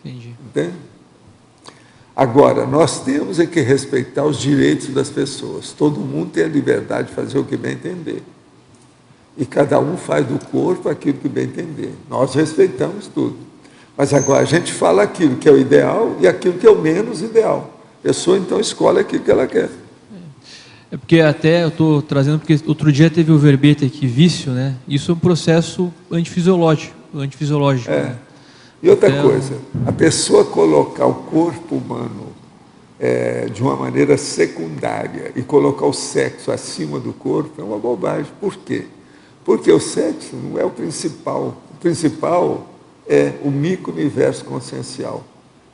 Entendi. Entende? Agora, nós temos que respeitar os direitos das pessoas. Todo mundo tem a liberdade de fazer o que bem entender. E cada um faz do corpo aquilo que bem entender. Nós respeitamos tudo. Mas agora a gente fala aquilo que é o ideal e aquilo que é o menos ideal. A pessoa, então, escolhe aquilo que ela quer. É porque até eu estou trazendo, porque outro dia teve o verbete aqui, vício, né? Isso é um processo antifisiológico. Né? E outra coisa, a pessoa colocar o corpo humano de uma maneira secundária e colocar o sexo acima do corpo é uma bobagem. Por quê? Porque o sexo não é o principal. O principal é o micro-universo consciencial.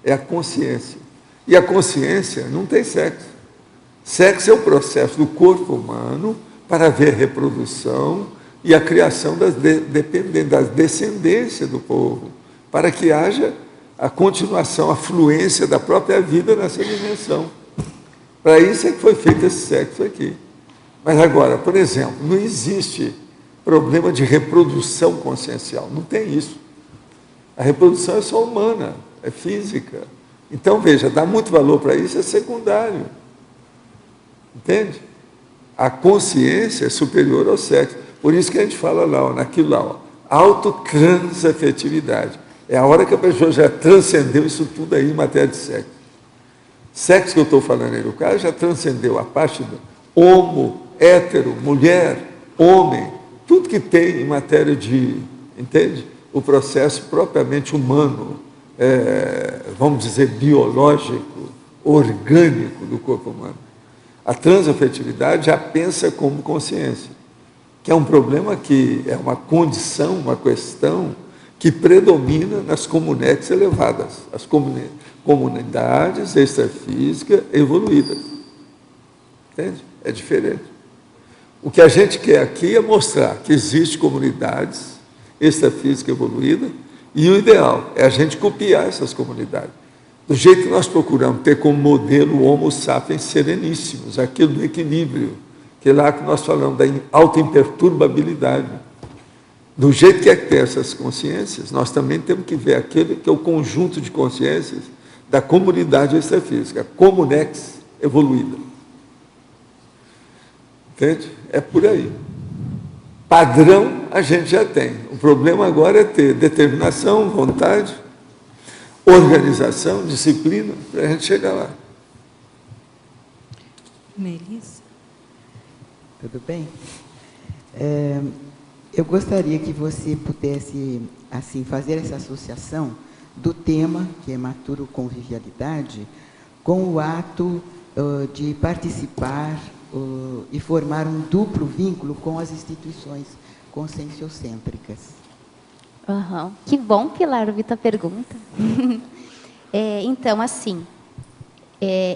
é a consciência. E a consciência não tem sexo. Sexo é o processo do corpo humano para haver reprodução e a criação das descendências do povo, para que haja a continuação, a fluência da própria vida nessa dimensão. Para isso é que foi feito esse sexo aqui. Mas agora, por exemplo, não existe problema de reprodução consciencial, não tem isso. A reprodução é só humana, é física. Então, veja, dar muito valor para isso é secundário. Entende? A consciência é superior ao sexo. Por isso que a gente fala lá, ó, naquilo lá, ó, autotransafetividade. É a hora que a pessoa já transcendeu isso tudo aí em matéria de sexo. Sexo que eu estou falando aí, o cara já transcendeu a parte do homo, hétero, mulher, homem, tudo que tem em matéria de, entende? O processo propriamente humano, vamos dizer, biológico, orgânico do corpo humano. A transafetividade já pensa como consciência, que é um problema que é uma condição, uma questão que predomina nas comunex elevadas, as comunidades extrafísicas evoluídas. Entende? É diferente. O que a gente quer aqui é mostrar que existem comunidades extrafísicas evoluídas e o ideal é a gente copiar essas comunidades. Do jeito que nós procuramos ter como modelo o Homo sapiens sereníssimos, aquilo do equilíbrio, que é lá que nós falamos da auto-imperturbabilidade. Do jeito que é que tem essas consciências, nós também temos que ver aquele que é o conjunto de consciências da comunidade extrafísica, a comunex evoluída. Entende? É por aí. Padrão a gente já tem. O problema agora é ter determinação, vontade, organização, disciplina, para a gente chegar lá. Melissa? Tudo bem? Eu gostaria que você pudesse assim, fazer essa associação do tema, que é Maturo Convivialidade, com o ato de participar e formar um duplo vínculo com as instituições conscienciocêntricas. Uhum. Que bom, Pilar, ouvir tua pergunta. Então, assim,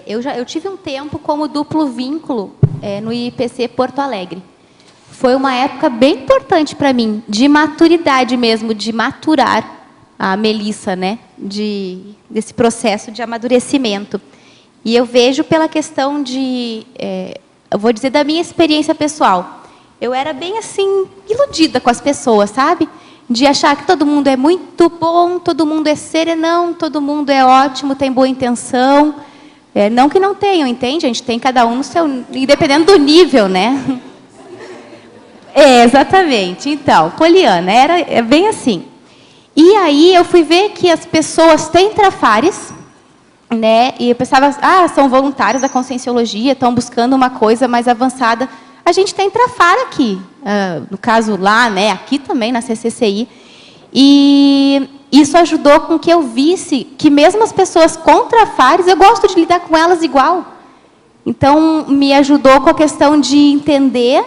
eu tive um tempo como duplo vínculo no IPC Porto Alegre. Foi uma época bem importante para mim, de maturidade mesmo, de maturar a Melissa, né? Desse processo de amadurecimento. E eu vejo pela questão de, eu vou dizer da minha experiência pessoal, eu era bem assim, iludida com as pessoas, sabe? De achar que todo mundo é muito bom, todo mundo é serenão, todo mundo é ótimo, tem boa intenção. Não que não tenham, entende? A gente tem cada um no seu, independendo do nível, né? Exatamente. Então, poliana, é bem assim. E aí eu fui ver que as pessoas têm trafares, né? E eu pensava, são voluntários da conscienciologia, estão buscando uma coisa mais avançada. A gente tem trafar aqui, no caso lá, né? Aqui também na CCCI. E isso ajudou com que eu visse que mesmo as pessoas com trafares, eu gosto de lidar com elas igual. Então, me ajudou com a questão de entender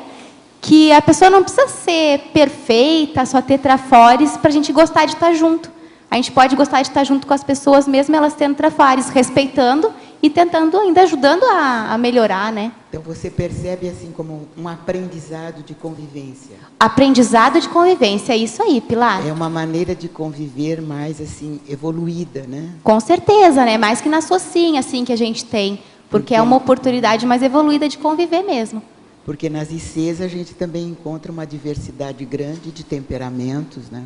que a pessoa não precisa ser perfeita, só ter trafores, para a gente gostar de estar junto. A gente pode gostar de estar junto com as pessoas, mesmo elas tendo trafares, respeitando e tentando ainda, ajudando a melhorar, né? Então, você percebe assim como um aprendizado de convivência. Aprendizado de convivência, é isso aí, Pilar. É uma maneira de conviver mais assim, evoluída, né? Com certeza, né? Mais que na socinha, assim, que a gente tem. Porque é uma oportunidade mais evoluída de conviver mesmo. Porque nas ICs a gente também encontra uma diversidade grande de temperamentos, né?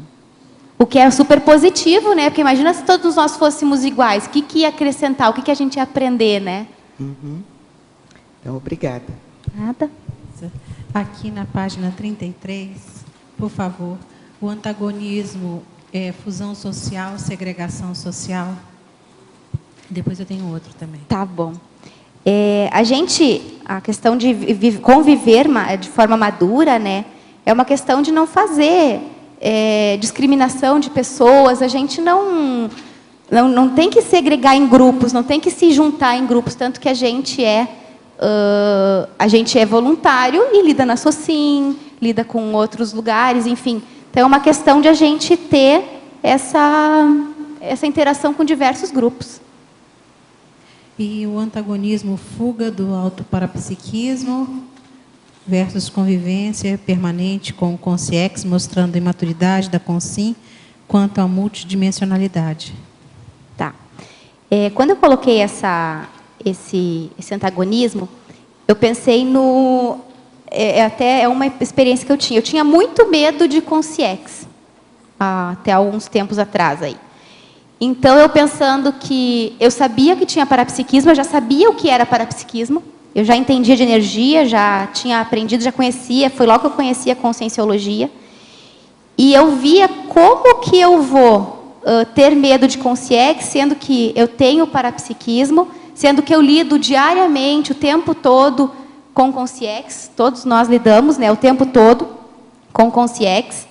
O que é super positivo, né? Porque imagina se todos nós fôssemos iguais, o que ia acrescentar, o que a gente ia aprender, né? Uhum. Então, obrigada. Nada. Aqui na página 33, por favor, o antagonismo é fusão social, segregação social. Depois eu tenho outro também. Tá bom. A questão de conviver de forma madura, né? É uma questão de não fazer discriminação de pessoas. A gente não tem que segregar em grupos, não tem que se juntar em grupos, tanto que a gente é voluntário e lida na SOCIM, lida com outros lugares, enfim. Então, é uma questão de a gente ter essa interação com diversos grupos. E o antagonismo fuga do autoparapsiquismo versus convivência permanente com o consciex, mostrando a imaturidade da consim quanto à multidimensionalidade. Tá. Quando eu coloquei esse antagonismo, eu pensei no... até é uma experiência que eu tinha. Eu tinha muito medo de consciex, até alguns tempos atrás aí. Então, eu pensando que eu sabia que tinha parapsiquismo, eu já sabia o que era parapsiquismo, eu já entendia de energia, já tinha aprendido, já conhecia, foi logo que eu conhecia a conscienciologia. E eu via como que eu vou ter medo de consciex, sendo que eu tenho parapsiquismo, sendo que eu lido diariamente, o tempo todo, com consciex. Todos nós lidamos, né, o tempo todo com consciex,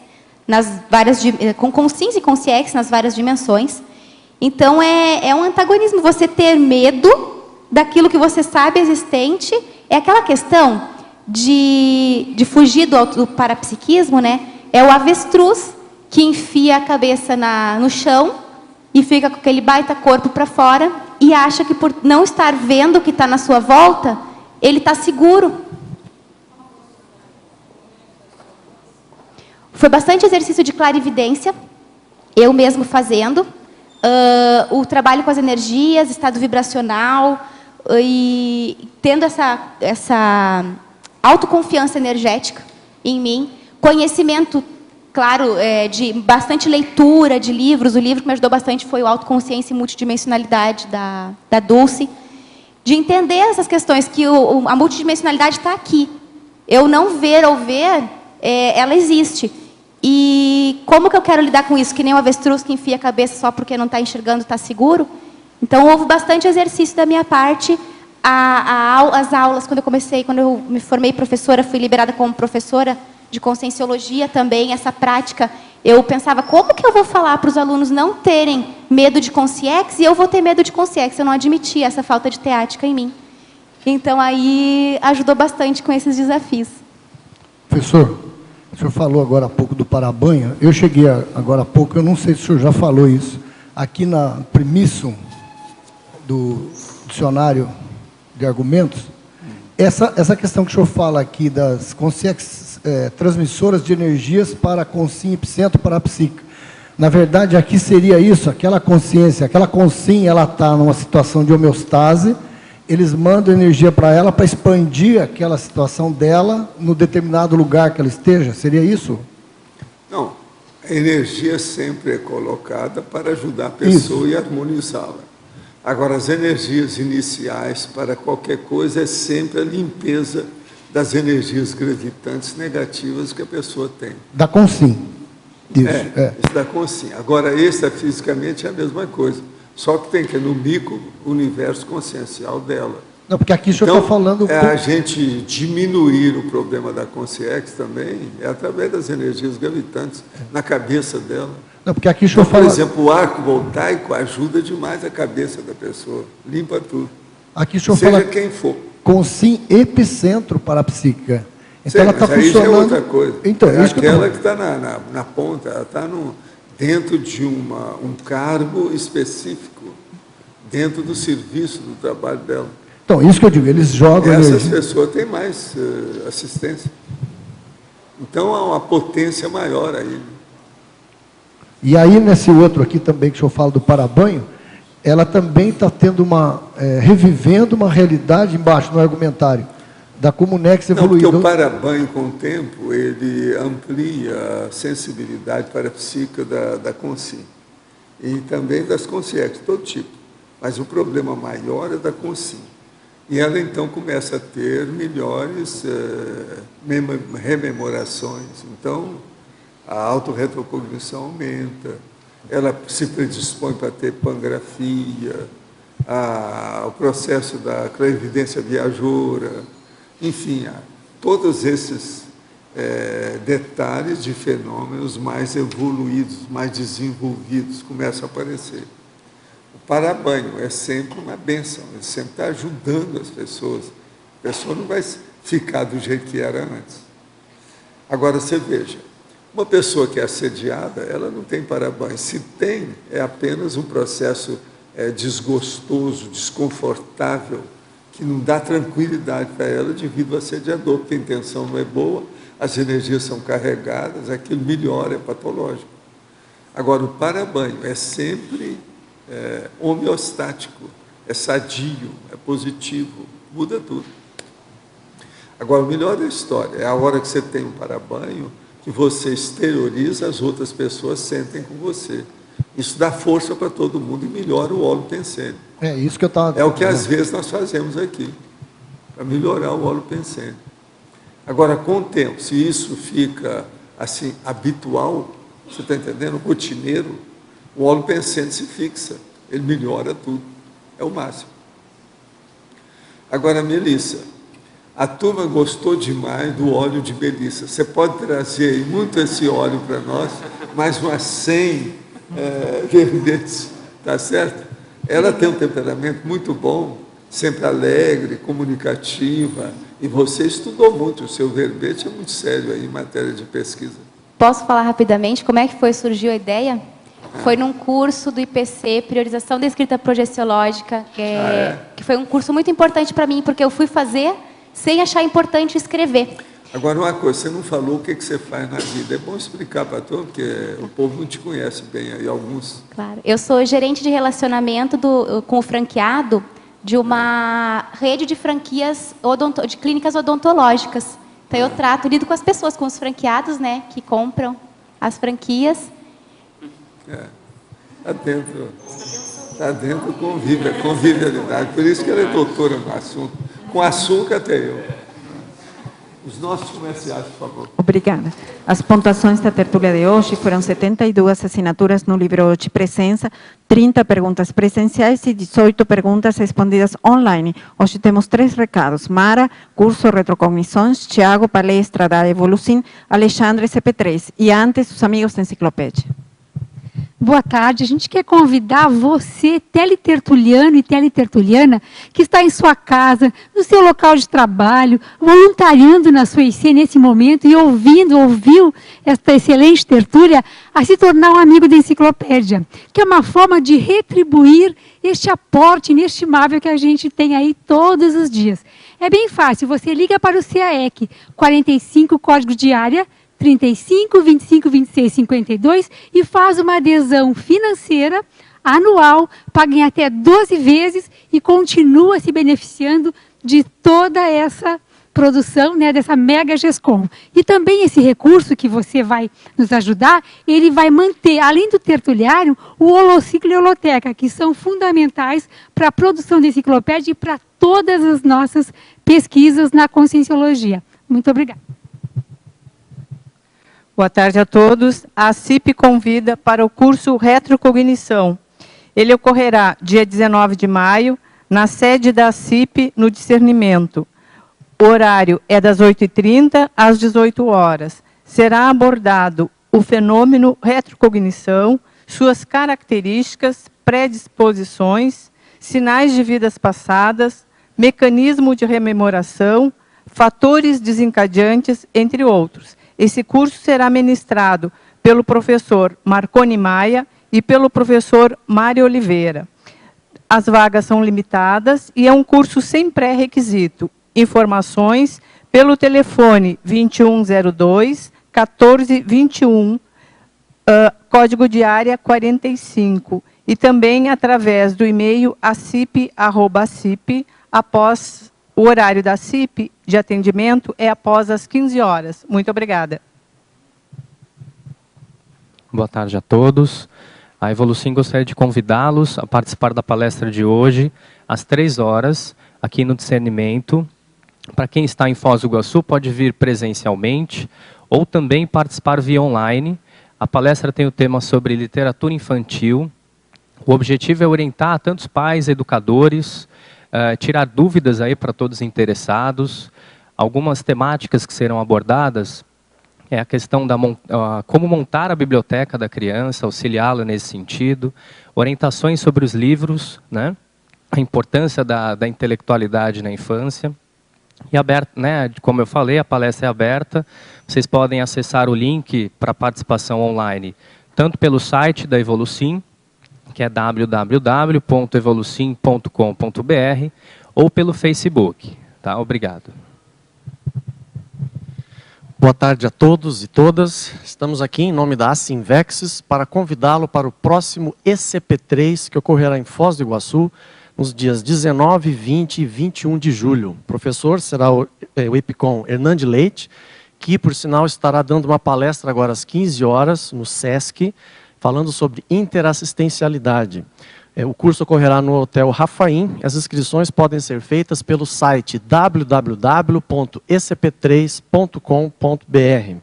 com consins e consciex nas várias dimensões. Então, é um antagonismo você ter medo daquilo que você sabe existente. É aquela questão de fugir do parapsiquismo, né? É o avestruz que enfia a cabeça no chão e fica com aquele baita corpo para fora e acha que por não estar vendo o que está na sua volta, ele está seguro. Foi bastante exercício de clarividência, eu mesmo fazendo. O trabalho com as energias, estado vibracional, e tendo essa autoconfiança energética em mim, conhecimento, claro, de bastante leitura de livros. O livro que me ajudou bastante foi o Autoconsciência e Multidimensionalidade, da Dulce, de entender essas questões, que a multidimensionalidade está aqui. Eu não ver ou ver, ela existe. E como que eu quero lidar com isso? Que nem o avestruz que enfia a cabeça só porque não está enxergando, está seguro? Então, houve bastante exercício da minha parte. As aulas, quando eu me formei professora, fui liberada como professora de conscienciologia também, essa prática, eu pensava, como que eu vou falar para os alunos não terem medo de consciex e eu vou ter medo de consciex? Eu não admitia essa falta de teática em mim. Então, aí, ajudou bastante com esses desafios. Professor, o senhor falou agora há pouco do Parabanha. Eu cheguei agora há pouco, eu não sei se o senhor já falou isso, aqui na Primissum do dicionário de argumentos, essa questão que o senhor fala aqui das consciex, transmissoras de energias para a consim, epicentro, parapsíquica. Na verdade, aqui seria isso, aquela consciência, aquela consim, ela está numa situação de homeostase, eles mandam energia para ela para expandir aquela situação dela no determinado lugar que ela esteja? Seria isso? Não. A energia sempre é colocada para ajudar a pessoa e harmonizá-la. Agora, as energias iniciais para qualquer coisa é sempre a limpeza das energias gravitantes negativas que a pessoa tem. Da consim. Isso. Isso da consim. Agora, extrafisicamente é a mesma coisa. Só que tem que ir no micro-universo consciencial dela. Não, porque aqui o senhor está falando... a gente diminuir o problema da consciex também é através das energias gravitantes na cabeça dela. Não, porque aqui o senhor Por exemplo, o arco voltaico ajuda demais a cabeça da pessoa. Limpa tudo. Aqui o senhor Seja fala quem for. Consim epicentro parapsíquica. Então, Sei, ela está funcionando... funcionando... é outra coisa. Então, é isso aquela que está na ponta, ela está dentro de um cargo específico, dentro do serviço do trabalho dela. Então, isso que eu digo, eles jogam Essas energia. pessoas têm mais assistência. Então, há uma potência maior aí. E aí, nesse outro aqui também, que o senhor fala do Parabanho, ela também está tendo revivendo uma realidade embaixo no argumentário, da Comunex evoluída. Porque o Parabanho, com o tempo, ele amplia a sensibilidade parapsíquica da consim. E também das consciex, todo tipo. Mas o problema maior é da consim. E ela, então, começa a ter melhores rememorações. Então, a autorretrocognição aumenta, ela se predispõe para ter pangrafia, o processo da clarividência viajoura, enfim, todos esses detalhes de fenômenos mais evoluídos, mais desenvolvidos começam a aparecer. O Parabanho é sempre uma bênção, ele sempre está ajudando as pessoas. A pessoa não vai ficar do jeito que era antes. Agora, você veja, Uma pessoa que é assediada, ela não tem para-banho. Se tem, é apenas um processo desgostoso, desconfortável, que não dá tranquilidade para ela devido ao assediador, porque a intenção não é boa, as energias são carregadas, aquilo melhora, é patológico. Agora, o para-banho é sempre homeostático, é sadio, é positivo, muda tudo. Agora, o melhor da história é a hora que você tem um para-banho, que você exterioriza, as outras pessoas sentem com você. Isso dá força para todo mundo e melhora o óleo pensênio. É isso que eu estava... É o que às vezes nós fazemos aqui, para melhorar o óleo pensênio. Agora, com o tempo, se isso fica assim, habitual, você está entendendo? Rotineiro, o óleo pensênio se fixa, ele melhora tudo, é o máximo. Agora, Melissa, a turma gostou demais do óleo de Melissa. Você pode trazer aí muito esse óleo para nós, mais umas 100 verbetes, tá certo? Ela tem um temperamento muito bom, sempre alegre, comunicativa, e você estudou muito, o seu verbete é muito sério aí em matéria de pesquisa. Posso falar rapidamente como é que surgiu a ideia? Foi num curso do IPC, Priorização da Escrita Progestiológica, que foi um curso muito importante para mim, porque eu fui fazer sem achar importante escrever. Agora, uma coisa, você não falou o que você faz na vida. É bom explicar para todos, porque o povo não te conhece bem aí, alguns. Claro. Eu sou gerente de relacionamento com o franqueado de uma rede de franquias de clínicas odontológicas. Então, eu lido com as pessoas, com os franqueados, né, que compram as franquias. Está dentro convivialidade. Por isso que ela é doutora no assunto. Com açúcar até eu. Os nossos comerciais, por favor. Obrigada. As pontuações da tertúlia de hoje foram 72 assinaturas no livro de presença, 30 perguntas presenciais e 18 perguntas respondidas online. Hoje temos 3 recados. Mara, curso Retrocognições, Tiago, palestra da Evolucim, Alexandre, CP3. E antes, os amigos da Enciclopédia. Boa tarde, a gente quer convidar você, teletertuliano e teletertuliana, que está em sua casa, no seu local de trabalho, voluntariando na sua IC nesse momento e ouviu esta excelente tertúlia, a se tornar um amigo da Enciclopédia, que é uma forma de retribuir este aporte inestimável que a gente tem aí todos os dias. É bem fácil, você liga para o CAEC 45, código de área, 35, 25, 26, 52 e faz uma adesão financeira anual, paga em até 12 vezes e continua se beneficiando de toda essa produção, né, dessa mega GESCOM. E também esse recurso que você vai nos ajudar, ele vai manter, além do tertuliário, o holociclo e holoteca, que são fundamentais para a produção da enciclopédia e para todas as nossas pesquisas na conscienciologia. Muito obrigada. Boa tarde a todos. A CIP convida para o curso Retrocognição. Ele ocorrerá dia 19 de maio, na sede da CIP, no Discernimento. O horário é das 8h30 às 18 horas. Será abordado o fenômeno retrocognição, suas características, predisposições, sinais de vidas passadas, mecanismo de rememoração, fatores desencadeantes, entre outros. Esse curso será ministrado pelo professor Marconi Maia e pelo professor Mário Oliveira. As vagas são limitadas e é um curso sem pré-requisito. Informações pelo telefone 2102-1421, código de área 45. E também através do e-mail acip@acip, após o horário da CIP de atendimento é após as 15 horas. Muito obrigada. Boa tarde a todos. A Evolucim gostaria de convidá-los a participar da palestra de hoje, às 3 horas, aqui no Discernimento. Para quem está em Foz do Iguaçu, pode vir presencialmente ou também participar via online. A palestra tem o tema sobre literatura infantil. O objetivo é orientar tantos pais, educadores, tirar dúvidas aí para todos interessados. Algumas temáticas que serão abordadas é a questão da como montar a biblioteca da criança, auxiliá-la nesse sentido, orientações sobre os livros, né? A importância da intelectualidade na infância. E aberto, né, como eu falei, a palestra é aberta vocês podem acessar o link para participação online, tanto pelo site da Evolusim, que é www.evolusim.com.br, ou pelo Facebook. Tá? Obrigado. Boa tarde a todos e todas. Estamos aqui em nome da Assinvexis para convidá-lo para o próximo ECP3, que ocorrerá em Foz do Iguaçu, nos dias 19, 20 e 21 de julho. O professor será o EPICOM Hernande Leite, que, por sinal, estará dando uma palestra agora às 15 horas, no SESC, falando sobre interassistencialidade. O curso ocorrerá no Hotel Rafaim. As inscrições podem ser feitas pelo site www.ecp3.com.br.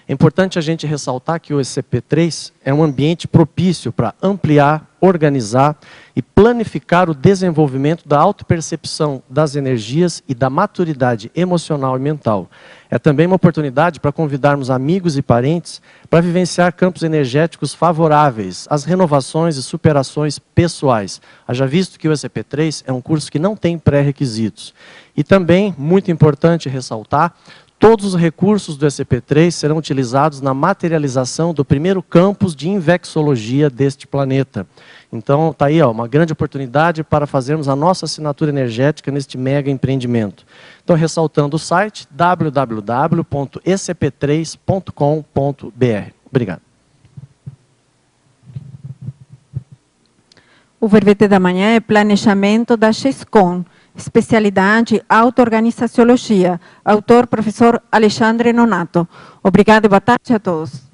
É importante a gente ressaltar que o ECP3 é um ambiente propício para ampliar, organizar e planificar o desenvolvimento da autopercepção das energias e da maturidade emocional e mental. É também uma oportunidade para convidarmos amigos e parentes para vivenciar campos energéticos favoráveis às renovações e superações pessoais. Haja visto que o ECP3 é um curso que não tem pré-requisitos. E também, muito importante ressaltar, todos os recursos do ECP3 serão utilizados na materialização do primeiro campus de invexologia deste planeta. Então, está aí uma grande oportunidade para fazermos a nossa assinatura energética neste mega empreendimento. Então, ressaltando o site www.ecp3.com.br. Obrigado. O verbete da manhã é planejamento da GESCOM, especialidade auto-organizaciologia. Autor, professor Alexandre Nonato. Obrigada e boa tarde a todos.